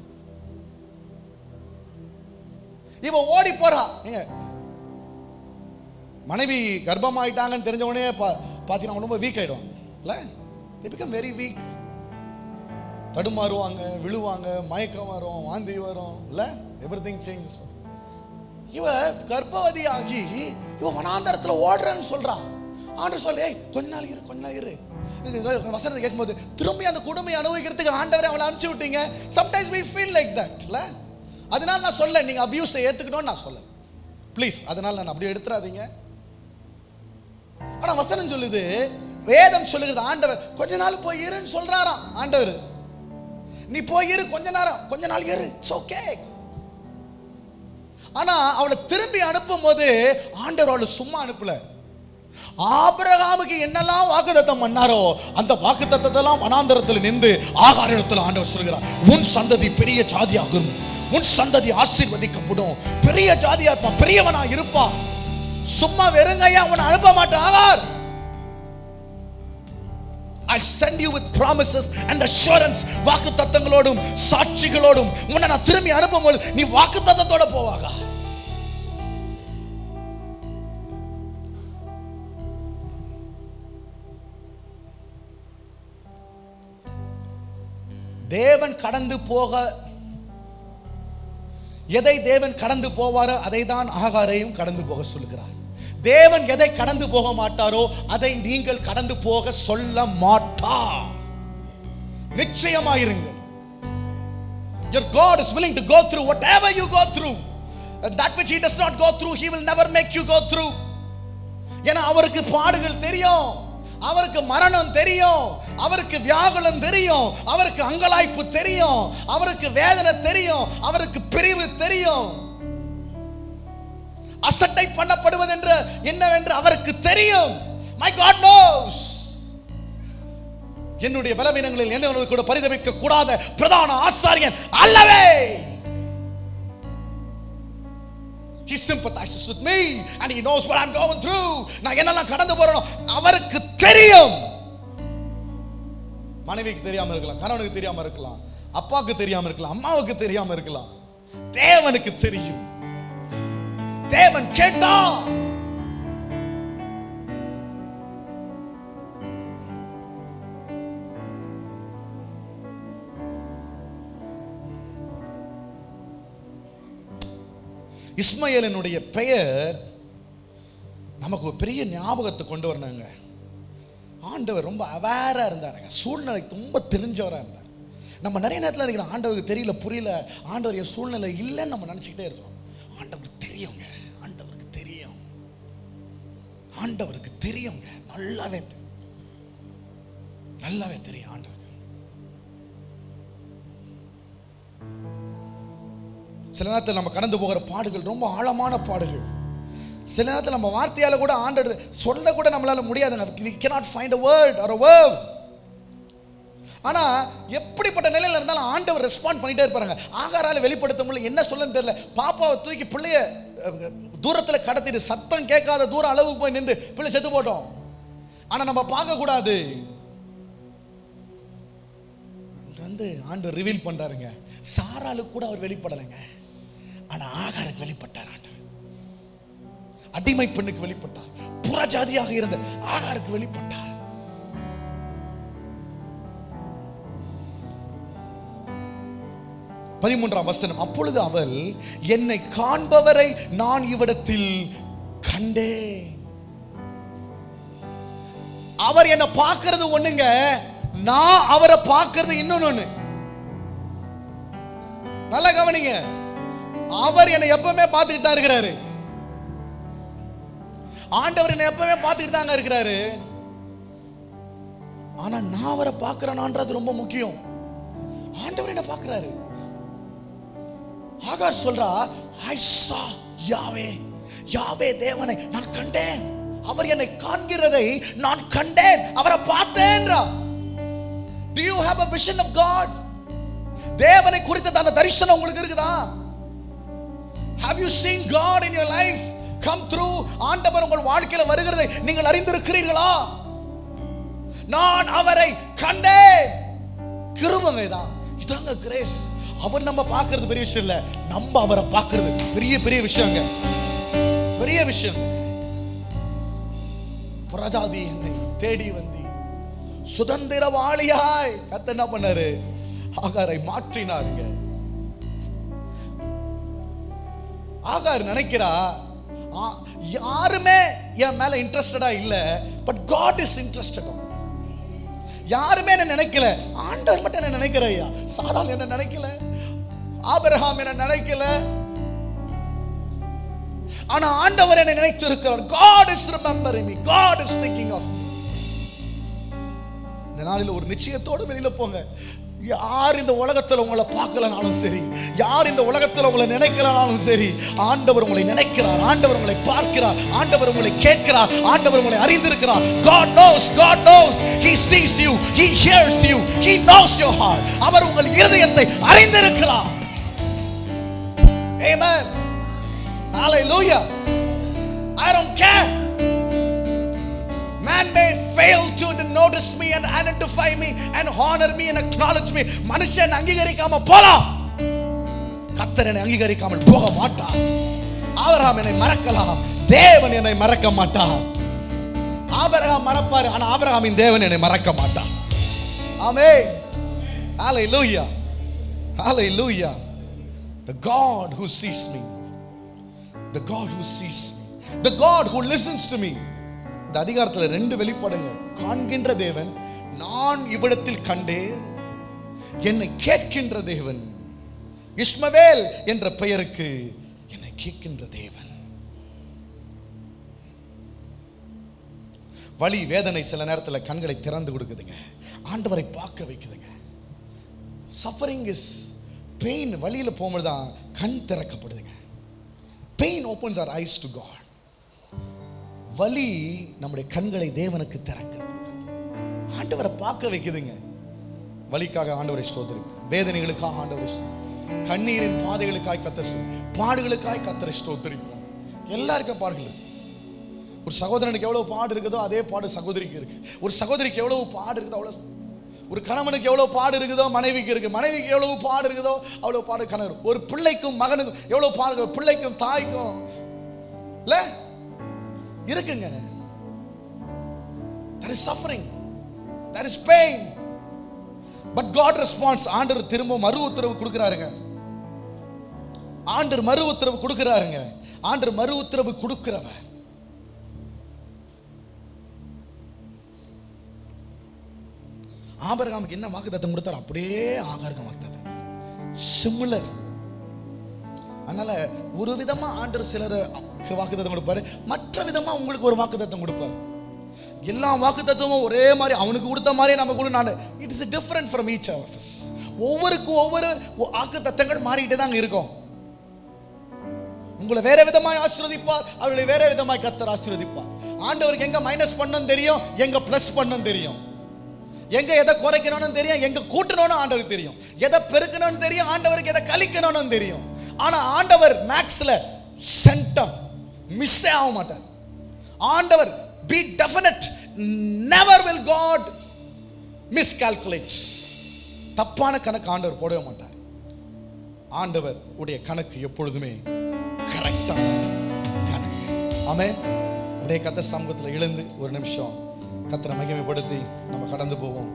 இவ ஓடி போறா. மனைவி கர்ப்பமாயிட்டாங்கன்னு தெரிஞ்ச உடனே பாத்தீங்கன்னா ரொம்ப வீக் ஆயிடுவாங்க இல்ல? they become very weak. தடுமாறுவாங்க, விழுவாங்க, மயக்கம் வரும், வாந்தி வரும் இல்ல? everything changes. இவ கர்ப்பவதியாகி இவ வனாந்தரத்துல ஓடுறன்னு சொல்றான். ஆண்டவர் சொல்ல, கொஞ்ச நாள் இரு, கொஞ்ச நாள் இரு. வசனத்தை கேட்கும்போது திரும்பி அந்த கொடுமையை அனுபவிக்கிறதுக்கு ஆண்டவரை அவளை அனுப்பிச்சு விட்டீங்க. Sometimes we feel like that. அதனால நான் சொல்ல, நீங்க அபியூஸை ஏத்துக்கணும்னு நான் சொல்ல, ப்ளீஸ். அதனால நான் அப்படியே எடுத்துறாதீங்க. ஆனா வசனம் சொல்லுது, வேதம் சொல்லுகிறது, ஆண்டவர் கொஞ்ச நாள் போய் இருன்னு சொல்றாராம். ஆண்டவர், நீ போய் இரு, கொஞ்ச நாள் இரு, இட்ஸ் ஓகே. ஆனா அவளை திரும்பி அனுப்பும் போது ஆண்டவர் அவளை சும்மா அனுப்பல. ஆபிரகாமுக்கு என்னெல்லாம் வாக்குத்தத்தம் பண்ணாரோ அந்த வாக்குத்தத்தத்தெல்லாம் வனாந்தரத்தில் நின்று ஆகார் இடத்துல ஆண்டவர் சொல்கிறார், உன் சந்ததி பெரிய ஜாதியாகும், உன் சந்ததி ஆசீர்வதிக்கப்படும், பெரிய ஜாதியா இருப்பான், பெரியவனா இருப்பான். சும்மா வெறுங்கையா உன்னை அனுப்ப மாட்டேன் ஆகார். I'll send you with promises and assurance. வாக்குத்தத்தங்களோடும் சாட்சிகளோடும் உன்னை நான் திரும்பி அனுப்பும்போது நீ வாக்குத்தத்தத்தோட போவாக. தேவன் கடந்து போக, எதை தேவன் கடந்து போவாரோ அதை தான் ஆகாரையும் கடந்து போக சொல்லுகிறார். தேவன் எதை கடந்து போக மாட்டாரோ அதை நீங்கள் கடந்து போக சொல்ல மாட்டார். நிச்சயமாயிருங்கள். Your God is willing to go through whatever you go through. And that which he does not go through, he will never make you go through. ஏன்னா அவருக்கு பாடுகள் தெரியும், அவருக்கு மரணம் தெரியும், அவருக்கு வியாகுலம் தெரியும், அவருக்கு அங்கலாய்ப்பு தெரியும், அவருக்கு வேதனை தெரியும், அவருக்கு பிரிவு தெரியும், அசட்டை பண்ணப்படுவது என்று என்னவென்று அவருக்கு தெரியும். My God knows. என்னுடைய பலவீனங்களில் என்னவென்று கூட பரிதபிக்க கூடாத பிரதான ஆசாரியன் அல்லவே. He sympathizes with me and he knows what I'm going through. நான் என்னெல்லாம் கடந்து போறேனோ அவருக்கு தெரியும். மனைவிக்கு தெரியாம இருக்கலாம், கணவனுக்கு தெரியாம இருக்கலாம், அப்பாவுக்கு தெரியாம இருக்கலாம், அம்மாவுக்கு தெரியாம இருக்கலாம், தேவனுக்கு தெரியும். தேவன் கேட்டா இஸ்மாயேலினுடைய பெயர் நமக்கு ஒரு பெரிய ஞாபகத்தை கொண்டு வரணுங்க. ஆண்டவர் ரொம்ப அவேரா இருந்தாருங்க, சூழ்நிலை ரொம்ப தெரிஞ்சவரா இருந்தார். நம்ம நிறைய நேரத்தில் இருக்கிற ஆண்டவருக்கு தெரியல, புரியல, ஆண்டவர் என் சூழ்நிலை இல்லைன்னு நம்ம நினைச்சுக்கிட்டே இருக்கிறோம். ஆண்டவருக்கு தெரியுங்க, ஆண்டவருக்கு தெரியும், ஆண்டவருக்கு தெரியுங்க, நல்லாவே தெரியும் ஆண்டவருக்கு. சில நேரத்தில் நம்ம கடந்து போகிற பாடுகள் ரொம்ப ஆழமான பாடுகள். சில நேரத்தில் நம்ம வார்த்தையால கூட ஆண்டவர் சொல்ல கூட நம்மளால முடியாதுங்க. we cannot find a word or a verb. ஆனா எப்படிப்பட்ட நிலையில இருந்தாலும் ஆண்டவர் ரெஸ்பாண்ட் பண்ணிட்டே இருப்பாங்க. ஆகாரால வெளிப்படுத்த முடியல, என்ன சொல்லன்னு தெரியல. பாப்பாவை தூக்கி பிள்ளைய தூரத்துல கடத்திட்டு சத்தம் கேட்காத தூரம் அளவுக்கு போய் நின்று பிள்ளை செத்து போட்டோம். ஆனா நம்ம பார்க்க கூடாது. ஆண்டவர் ரிவீல் பண்றாருங்க. சாராளுக்கு கூட அவர் வெளிப்படலைங்க, ஆனா ஆகாருக்கு வெளிப்பட்டார். ஆண்டவர் அடிமை பெண்ணுக்கு வெளிப்பட்டார், புறஜாதியாக இருந்த ஆகாருக்கு வெளிப்பட்டார். பதிமூன்றாம் வசனம், அப்பொழுது அவள், என்னை காண்பவரை நான் இவ்விடத்தில் கண்டேன். அவர் என்ன பார்க்கிறது ஒண்ணுங்க, நான் அவரை பார்க்கிறது இன்னொன்னு. நல்லா கவனிங்க, அவர் என்னை எப்பவுமே பார்த்துக்கிட்டு தான் இருக்கிறாரு. ஆண்டவர் என்னை எப்பவுமே பார்த்துக்கிட்டு தாங்க இருக்கிறாரு. ஆனா நான் அவரை பார்க்கிறேனான்றது ரொம்ப முக்கியம். ஆண்டவர் என்ன பார்க்கிறாரு. ஆகார் சொல்றா, I saw Yahweh. யாவே தேவனை நான் கண்டேன். அவர் என்னை காண்கிறதை நான் கண்டேன், அவரை பார்த்தேன்றா. Do you have a vision of God? தேவனை குறித்த அந்த தரிசனம் உங்களுக்கு இருக்குதா? Have you seen God in your life come through? ஆண்டவர் உங்கள் வாழ்க்கையில வருகிறதை நீங்கள் அறிந்திருக்கிறீர்களா? நான் அவரை கண்டேன். கிருபை தான், இதாங்க கிரேஸ். அவர் நம்ம பார்க்கிறது பெரிய விஷயம் இல்ல, நம்ம அவரை பார்க்கிறது பெரிய பெரிய விஷயங்க, பெரிய விஷயம். புறஜாதி என்னை தேடி வந்து சுதந்திரவாளியாய் கர்த்தர் என்ன பண்ணாரு, ஆகாரை மாற்றினாருங்க. ஆகார் நினைக்கிறா யாருமே என் மேல இன்ட்ரெஸ்டடா இல்ல, பட் காட் இஸ் இன்ட்ரெஸ்டட். யாருமே என்ன நினைக்கல, ஆண்டவர் மட்டும் என்ன நினைக்கிற ஐயா. சாராள் என்ன நினைக்கல, ஆபிரகாம் என்ன நினைக்கல, ஆனா ஆண்டவர் என்ன நினைத்திருக்கிறார். God is remembering me, God is thinking of me. இந்த நாளில் ஒரு நிச்சயத்தோடு வெளியில போங்க. யார் இந்த உலகத்தில் உங்களை பார்க்கலனாலும் சரி, யார் இந்த உலகத்தில் உங்களை நினைக்கலனாலும் சரி, ஆண்டவர் உங்களை நினைக்கிறார், ஆண்டவர் உங்களை பார்க்கிறார், ஆண்டவர் உங்களை கேட்கிறார், ஆண்டவர் உங்களை அறிந்திருக்கிறார். God knows, God knows, He sees you, He hears you, He knows your heart. அவர் உங்கள் இருதயத்தை அறிந்திருக்கிறார். Amen. Hallelujah. I don't care. Man may fail to notice me and identify me and honor me and acknowledge me. மனுஷன் அங்கீகரிக்காம போலாம், கர்த்தர் என்னை அங்கீகரிக்காமல் போக மாட்டார். Abraham என்னை மறக்கலாம், தேவன் என்னை மறக்க மாட்டார். ஆபிரகாம் மறப்பார், ஆனா ஆபிரகாமின் தேவன் என்னை மறக்க மாட்டார். ஆமென். Hallelujah. Hallelujah. The God who sees me, the God who sees me, the God who listens to me. இந்த அதிகாரத்தில் ரெண்டு வெளிப்பாடுங்க. காண்கின்ற தேவன், நான் இவ்விடத்தில் கண்டேன், என்னை கேட்கின்ற தேவன். இஸ்மவேல் என்ற பெயருக்கு என்னை கேட்கின்ற தேவன். வலி வேதனை சில நேரத்தில் கண்களை திறந்து கொடுக்குதுங்க, ஆண்டவரை பார்க்க வைக்குதுங்க. Suffering is pain. வலியில போகும்போது தான் கண் திறக்கப்படுதுங்க. Pain opens our eyes to God. வலி நம்முடைய கண்களை தேவனுக்கு திறக்குது, ஆண்டவரை பார்க்க வைக்குதுங்க. வலிக்காக ஆண்டவரை ஸ்தோத்திரிப்போம், வேதனைகளுக்காக ஆண்டவரை, கண்ணீரின் பாதைகளுக்காய் கர்த்தர், பாடுகளுக்காய் கர்த்தரை ஸ்தோத்திரிப்போம். எல்லாருக்கும் பாடுகள் இருக்கு. ஒரு சகோதரனுக்கு எவ்வளவு பாடு இருக்குதோ அதே பாடு சகோதரிக்கு இருக்கு. ஒரு சகோதரிக்கு எவ்வளவு பாடு இருக்குதோ அவ்வளவு, ஒரு கணவனுக்கு எவ்வளவு பாடு இருக்குதோ மனைவிக்கு இருக்கு. மனைவிக்கு எவ்வளவு பாடு இருக்குதோ அவ்வளவு பாடு கணவர். ஒரு பிள்ளைக்கும் மகனுக்கும் எவ்வளவு பாடு, பிள்ளைக்கும் தாய்க்கும் இல்ல இருக்குங்க. There is suffering, there is pain, but God responds. ஆண்டவர் திரும்ப மறு உத்தரவு கொடுக்கிறாருங்க. ஆண்டவர் மறு உத்தரவு கொடுக்கிறாருங்க. ஆண்டவர் மறு உத்தரவு கொடுக்கிறவர். ஆபிரகாமுக்கு என்ன வாக்குத்தத்தம் கொடுத்தார், அப்படியே ஆகாருக்கு வாக்குத்தத்தம் சிமிலர். அதனால ஒரு விதமா ஆண்டவர் சிலருக்கு வாக்குத்தத்தம் கொடுப்பாரு, மற்ற விதமா உங்களுக்கு ஒரு வாக்குத்தத்தம் கொடுப்பாரு. எல்லா வாக்குத்தத்தமும் ஒரே மாதிரி அவனுக்கு கொடுத்த மாதிரி நம்ம கூட நான், it is different from each of us. ஒவ்வொருக்கும் ஒவ்வொரு வாக்குத்தத்தங்கள் மாறிட்டே தான் இருக்கும். உங்களை வேற விதமாய் ஆசீர்வதிப்பார், அவர்களை வேற விதமாய் கர்த்தர் ஆசீர்வதிப்பார். ஆண்டவருக்கு எங்க மைனஸ் பண்ணணும் தெரியும், எங்க பிளஸ் பண்ணணும் தெரியும், எங்க எதை குறைக்கணும்னு தெரியும், எங்க கூட்டணும்னு ஆண்டவருக்கு தெரியும், எதை பெருக்கணும்னு தெரியும், ஆண்டவருக்கு எதை கழிக்கணும்னு தெரியும். ஆனா ஆண்டவர் மேக்ஸ்ல சென்டம் மிஸ் ஆக மாட்டார். ஆண்டவர் be definite, never will God miscalculate. தப்பான கணக்கு ஆண்டவர் போடவே மாட்டார். ஆண்டவர் உடைய கணக்கு எப்பொழுதுமே கரெக்டான கணக்கு. ஆமென். அப்படியே கர்த்தர் சமூகத்தில் எழுந்து ஒரு நிமிஷம் கர்த்தரை மகிமைப்படுத்தி நம்ம கடந்து போவோம்.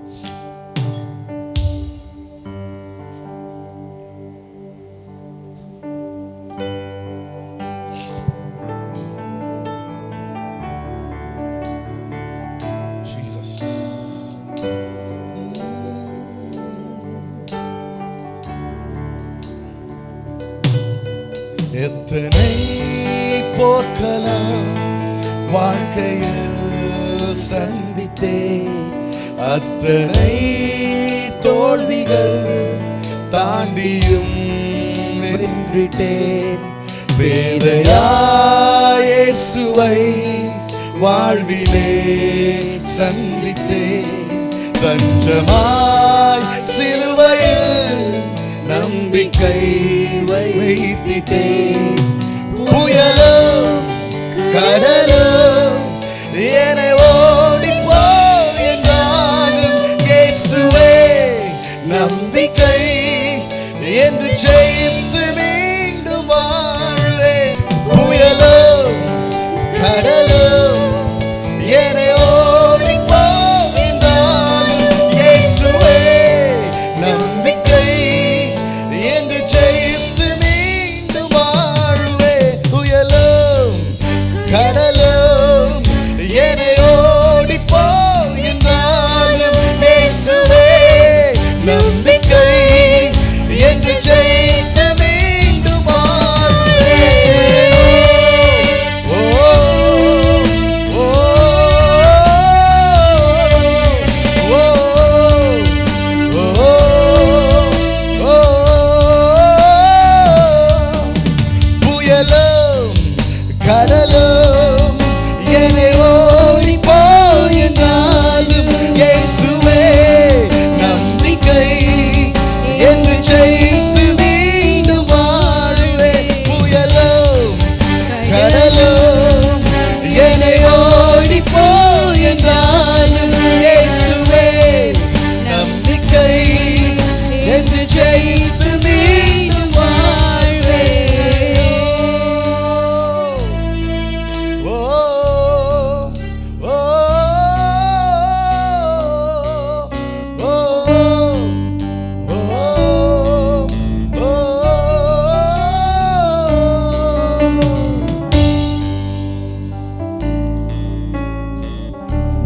எத்தனை போர்க்களம் வாழ்க்கையில் சந்தித்தேன், அத்தனை தோல்விகள் தாண்டியும் வென்றிட்டேன். வேதனையாய் இயேசுவை வாழ்விலே சந்தித்தேன், தஞ்சமாய் சிலுவையில் நம்பிக்கை வைத்திட்டேன். புயலும் கடலும் என்னை ஓடிப்போ என்றாலும் இயேசுவே நம்பிக்கை என்று ஜெயித்து மீண்டும் வாழ்வேன். புயலும் கடலும் என்னை ஓடிப்போ என்றாலும் இயேசுவே நம்பிக்கை என்று ஜெயித்து மீண்டும் வாழ்வேன்.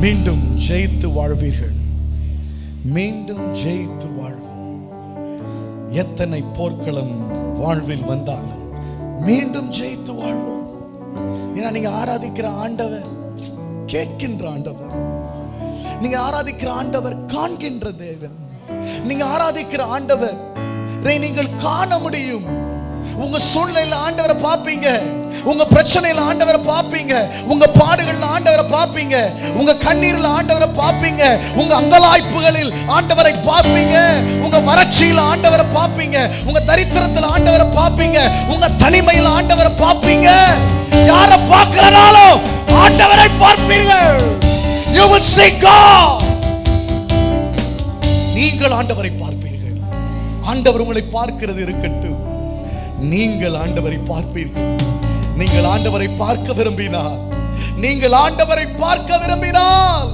மீண்டும் ஜெயித்து வாழ்வீர்கள். மீண்டும் ஜெயித்து வாழ்வோம். எத்தனை போர்க்களம் வாழ்வில் வந்தாலும் மீண்டும் ஜெயித்து வாழ்வோம். ஏன்னா நீங்க ஆராதிக்கிற ஆண்டவர் கேட்கின்ற ஆண்டவர், நீங்க ஆராதிக்கிற ஆண்டவர் காண்கின்ற தேவன். நீங்க ஆராதிக்கிற ஆண்டவர் நீங்கள் காண முடியும். உங்க சூழ்நிலையில ஆண்டவரை பார்ப்பீங்க, உங்க பிரச்சனையில ஆண்டவரை பார்ப்பீங்க, உங்க பாடுகள்ல ஆண்டவரை பார்ப்பீங்க, உங்க கண்ணீர்ல ஆண்டவரை பார்ப்பீங்க, உங்க அங்கலாய்ப்புகளில் ஆண்டவரை பார்ப்பீங்க, உங்க வறட்சியில ஆண்டவரை பார்ப்பீங்க, உங்க தரித்திரத்தில் ஆண்டவரை பார்ப்பீங்க, உங்க தனிமையில் ஆண்டவரை பார்ப்பீங்க. யாரை பார்க்கிறனாலோ ஆண்டவரை பார்ப்பீர்கள். You will see God. நீங்கள் ஆண்டவரை பார்ப்பீர்கள். ஆண்டவர் உங்களை பார்க்கிறது இருக்கட்டும். நீங்கள் ஆண்டவரை பார்ப்பீர்கள். நீங்கள் ஆண்டவரை பார்க்க விரும்பினால், நீங்கள் ஆண்டவரை பார்க்க விரும்பினால்,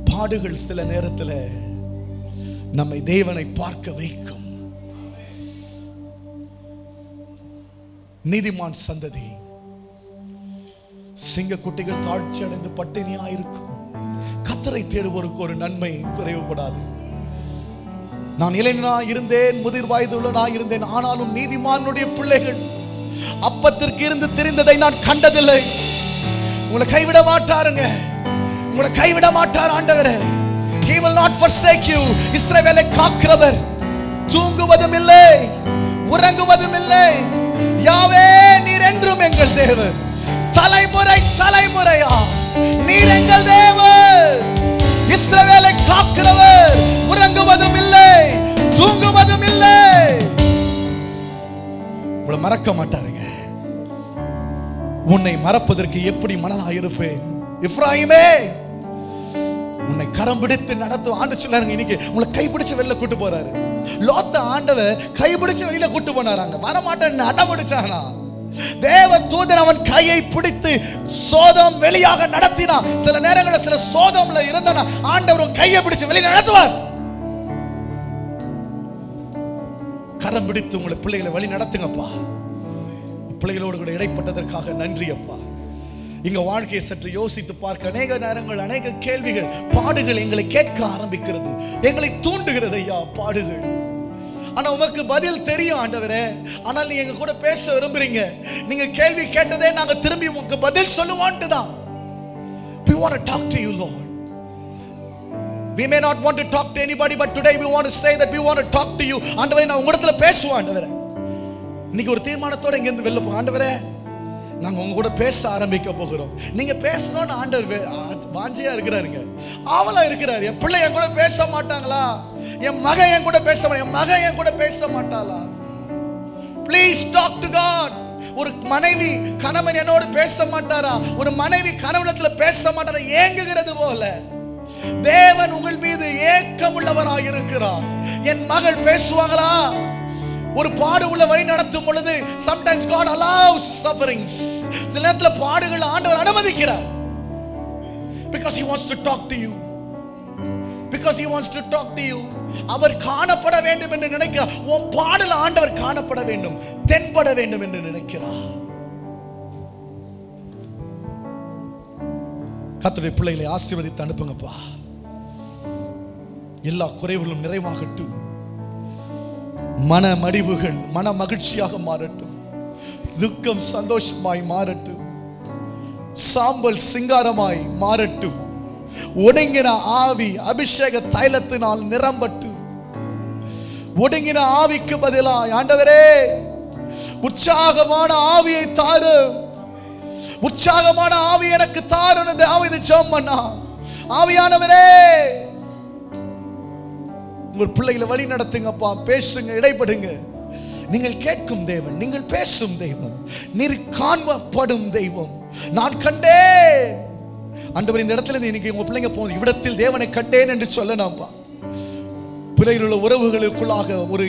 பாடுகள் சில நேரத்தில் நம்மை தேவனை பார்க்க வைக்கும். நீதிமான் சந்ததி சிங்கக்குட்டிகள் தாழ்ச்சி அடைந்து பட்டினியாயிருக்கும். கர்த்தரை தேடுவோருக்கு ஒரு நன்மை குறைவுபடாது. நான் இளைஞனா இருந்தேன், முதிர் வயதுள்ளனா இருந்தேன், ஆனாலும் நீதிமானுடைய பிள்ளைகள் அப்பத்திற்கு இருந்து தெரிந்ததை நான் கண்டதில்லை. உங்களை கைவிட மாட்டாருங்க, உங்களை கைவிட மாட்டார் ஆண்டவரே. He will not forsake you. இஸ்ரவேலை காக்கிறவர் தூங்குவதும் இல்லை உறங்குவதும் இல்லை. யாவே நீர் என்றும் எங்கள் தேவன், தலைமுறை தலைமுறையா நீர் எங்கள் தேவன். இஸ்ரவேலை காக்கிறவர் உறங்குவதும் இல்லை தூங்குவதும் இல்லை. உங்களை மறக்க மாட்டாருங்க. உன்னை மறப்பதற்கு எப்படி மனதாக இருப்பேன்? எப்ராயிமே, உன்னை கரம் பிடித்து நடத்தும் ஆண்டு சொல்லாருங்க. இன்னைக்கு உங்களை கைப்பிடிச்சு வெளில கூட்டு போறாரு. லோத்த ஆண்டவர் கைப்பிடிச்சு வெளியில கூட்டு போனாராங்க. வரமாட்டேன் அடம்பிடிச்சானா. தேவ தூதன் அவன் கையை பிடித்து சோதம் வெளியாக நடத்தினான். சில நேரங்களில் சில சோதம்ல இருந்தா ஆண்டவர் கையை பிடிச்சு வெளியே நடத்துவார். கரம் பிடித்து உங்களை பிள்ளைகளை வழி நடத்துங்கப்பா. பிள்ளைகளோடு கூட இடைப்பட்டதற்காக நன்றி அப்பா. எங்க வாழ்க்கையை சற்று யோசித்து பார்க்க அநேக நேரங்கள் அநேக கேள்விகள், பாடுகள் எங்களை கேட்க ஆரம்பிக்கிறது, எங்களை தூண்டுகிறது ஐயா பாடுகள். ஆனா உமக்கு பதில் தெரியும் ஆண்டவரே. ஆனால் நீங்க எங்க கூட பேச விரும்புறீங்க. நீங்க கேள்வி கேட்டதே நாங்க திரும்பி உங்களுக்கு பதில் சொல்லுவோம்ட்டு தான். We want to talk to you, Lord. We may not want to talk to anybody, but today we want to say that we want to talk to you. ஆண்டவரே, நான் உங்களிடத்துல பேசுவோம் ஆண்டவரே. இன்னைக்கு ஒரு தீர்மானத்தோட இங்க இருந்து வெளில போ ஆண்டவரே. நாங்க உங்க கூட பேச ஆரம்பிக்க போகிறோம். நீங்க பேசணும்னு ஆண்டவர் வாஞ்சியா இருக்கிறாருங்க, ஆவலா இருக்கிறாரு. என் பிள்ளை என் கூட பேச மாட்டாங்களா? என் மகன் என் கூட பேச மாட்டான், என் மகன் என் கூட பேச மாட்டாளா? Please talk to God. ஒரு மனைவி கணவன் என்னோடு பேச மாட்டாரா? ஒரு மனைவி கணவனத்துல பேச மாட்டாரா? ஏங்குகிறது போல தேவன் உங்கள் மீது ஏக்கம் உள்ளவராக இருக்கிறார். என் மகள் பேசுவாங்களா? ஒரு பாடு உள்ள வழி நடத்தும் பொழுது sometimes God allows sufferings. சில நேரத்தில் பாடுகள் ஆண்டவர் அனுமதிக்கிறார். Because he wants to talk to you. Because he wants to talk to you. அவர் காணப்பட வேண்டும் என்று நினைக்கிறார். உன் பாடல ஆண்டவர் காணப்பட வேண்டும், தென்பட வேண்டும் என்று நினைக்கிறார். கர்த்தருடைய பிள்ளைகளை ஆசீர்வதித்து அனுப்புங்கப்பா. எல்லா குறைவுகளும் நிறைவாகட்டும். மன மடிவுகள் மன மகிழ்ச்சியாக மாறட்டும். துக்கம் சந்தோஷமாய் மாறட்டும். சாம்பல் சிங்காரமாய் மாறட்டும். ஒடுங்கின ஆவி அபிஷேக தைலத்தினால் நிரம்பட்டும். ஒடுங்கின ஆவிக்கு பதிலாய் ஆண்டவரே உற்சாகமான ஆவியை தாரு. உற்சாகமான ஆவி எனக்கு தாருன்னு தாவீது ஜெபம் பண்ணா. ஆவியானவரே உங்கள் பிள்ளைகளை வழி நடத்துங்கப்பா. பேசுங்க, இடைப்படுங்க. நீங்கள் கேட்கும் தேவன், நீங்கள் பேசும் தெய்வம், நீர் காண்பப்படும் தெய்வம். நான் கண்டேன் ஆண்டவர். இந்த இடத்துல இன்னைக்கு உங்க பிள்ளைங்க போகுது, இவ்விடத்தில் தேவனை கண்டேன் என்று சொல்லணும்ப்பா. பிள்ளைகள் உள்ள உறவுகளுக்குள்ளாக ஒரு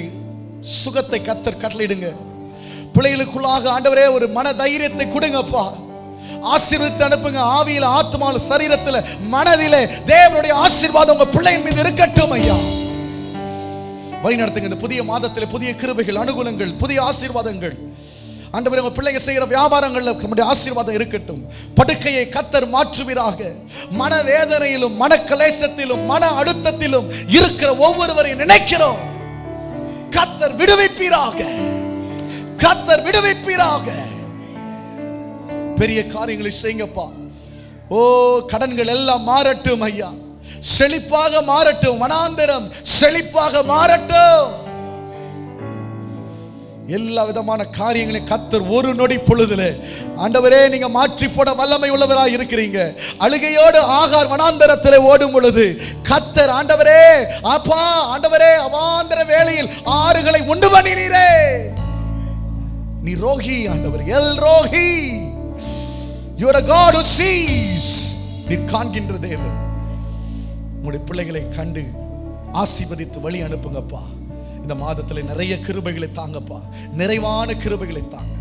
சுகத்தை கர்த்தர் கட்டளையிடுங்க. பிள்ளைகளுக்குள்ளாக ஆண்டவரே ஒரு மன தைரியத்தை கொடுங்கப்பா. ஆசீர்வதித்து அனுப்புங்க. ஆவியில, ஆத்மாவில, சரீரத்துல, மனதிலே தேவனுடைய ஆசீர்வாதம் உங்க பிள்ளையின் மீது இருக்கட்டும் ஐயா. வழி நடத்துங்க. இந்த புதிய மாதத்தில் புதிய கிருபைகள், அனுகூலங்கள், புதிய ஆசீர்வாதங்கள் ஆண்டவரே உங்க பிள்ளைங்க செய்கிற வியாபாரங்கள்ல நம்முடைய ஆசீர்வாதம் இருக்கட்டும். படுக்கையை கர்த்தர் மாற்றுவீராக. மனவேதனையிலும் மன கலேசத்திலும் மன அழுத்தத்திலும் இருக்கிற ஒவ்வொருவரையும் நினைக்கிறோம், கர்த்தர் விடுவிப்பீராக, கர்த்தர் விடுவிப்பீராக. பெரிய காரியங்களை செய்யுங்கப்பா. ஓ, கடன்கள் எல்லாம் மாறட்டும் ஐயா, செழிப்பாக மாறட்டும், வனாந்தரம் செழிப்பாக மாறட்டும். எல்லா விதமான காரியங்களையும் கர்த்தர் ஒரு நொடி பொழுதுல ஆண்டவரே நீங்க மாற்றி போட வல்லமை உள்ளவராய் இருக்கிறீங்க. அழுகையோடு ஆகார் வனாந்தரத்திலே ஓடும் பொழுது கர்த்தர் ஆண்டவரே அப்பா ஆண்டவரே அவாந்தர வேளையில் ஆறுகளை உண்டு பண்ணினீரே. நீ ரோகி ஆண்டவர், L Rogi. You are a God who sees. நீ காண்கின்ற தேவன். உங்களுடைய பிள்ளைகளை கண்டு ஆசீர்வதித்து வழி அனுப்புங்கப்பா. இந்த மாதத்தில் நிறைய கிருபைகளை தாங்கப்பா, நிறைவான கிருபைகளை தாங்க.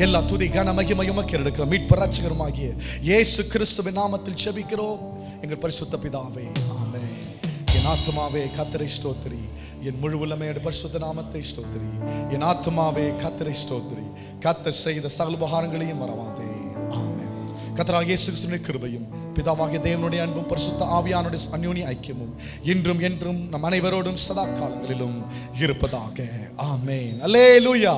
எல்லா துதி கன மகிமையும் எடுக்கிற மீட்பர் ரட்சகருமாகிய இயேசு கிறிஸ்துவின் நாமத்தில் ஜெபிக்கிறோம் எங்கள் பரிசுத்த பிதாவே, ஆமென். என் ஆத்துமாவே கர்த்தரை ஸ்தோத்திரி, என் முழு உள்ளமே பரிசுத்த நாமத்தை ஸ்தோத்திரி. என் ஆத்துமாவே கர்த்தரை ஸ்தோத்திரி, கர்த்தர் செய்த சகல உபகாரங்களையும் மறவாதே. ஆமென். கர்த்தராகிய இயேசு கிறிஸ்துவின் கிருபையும் பிதாவாகிய தேவனுடைய அன்பும் பரிசுத்த ஆவியானுடைய அந்யோன்ய ஐக்கியமும் இன்றும் என்றும் நம் அனைவரோடும் சதா காலங்களிலும் இருப்பதாக. ஆமென். அல்லேலூயா.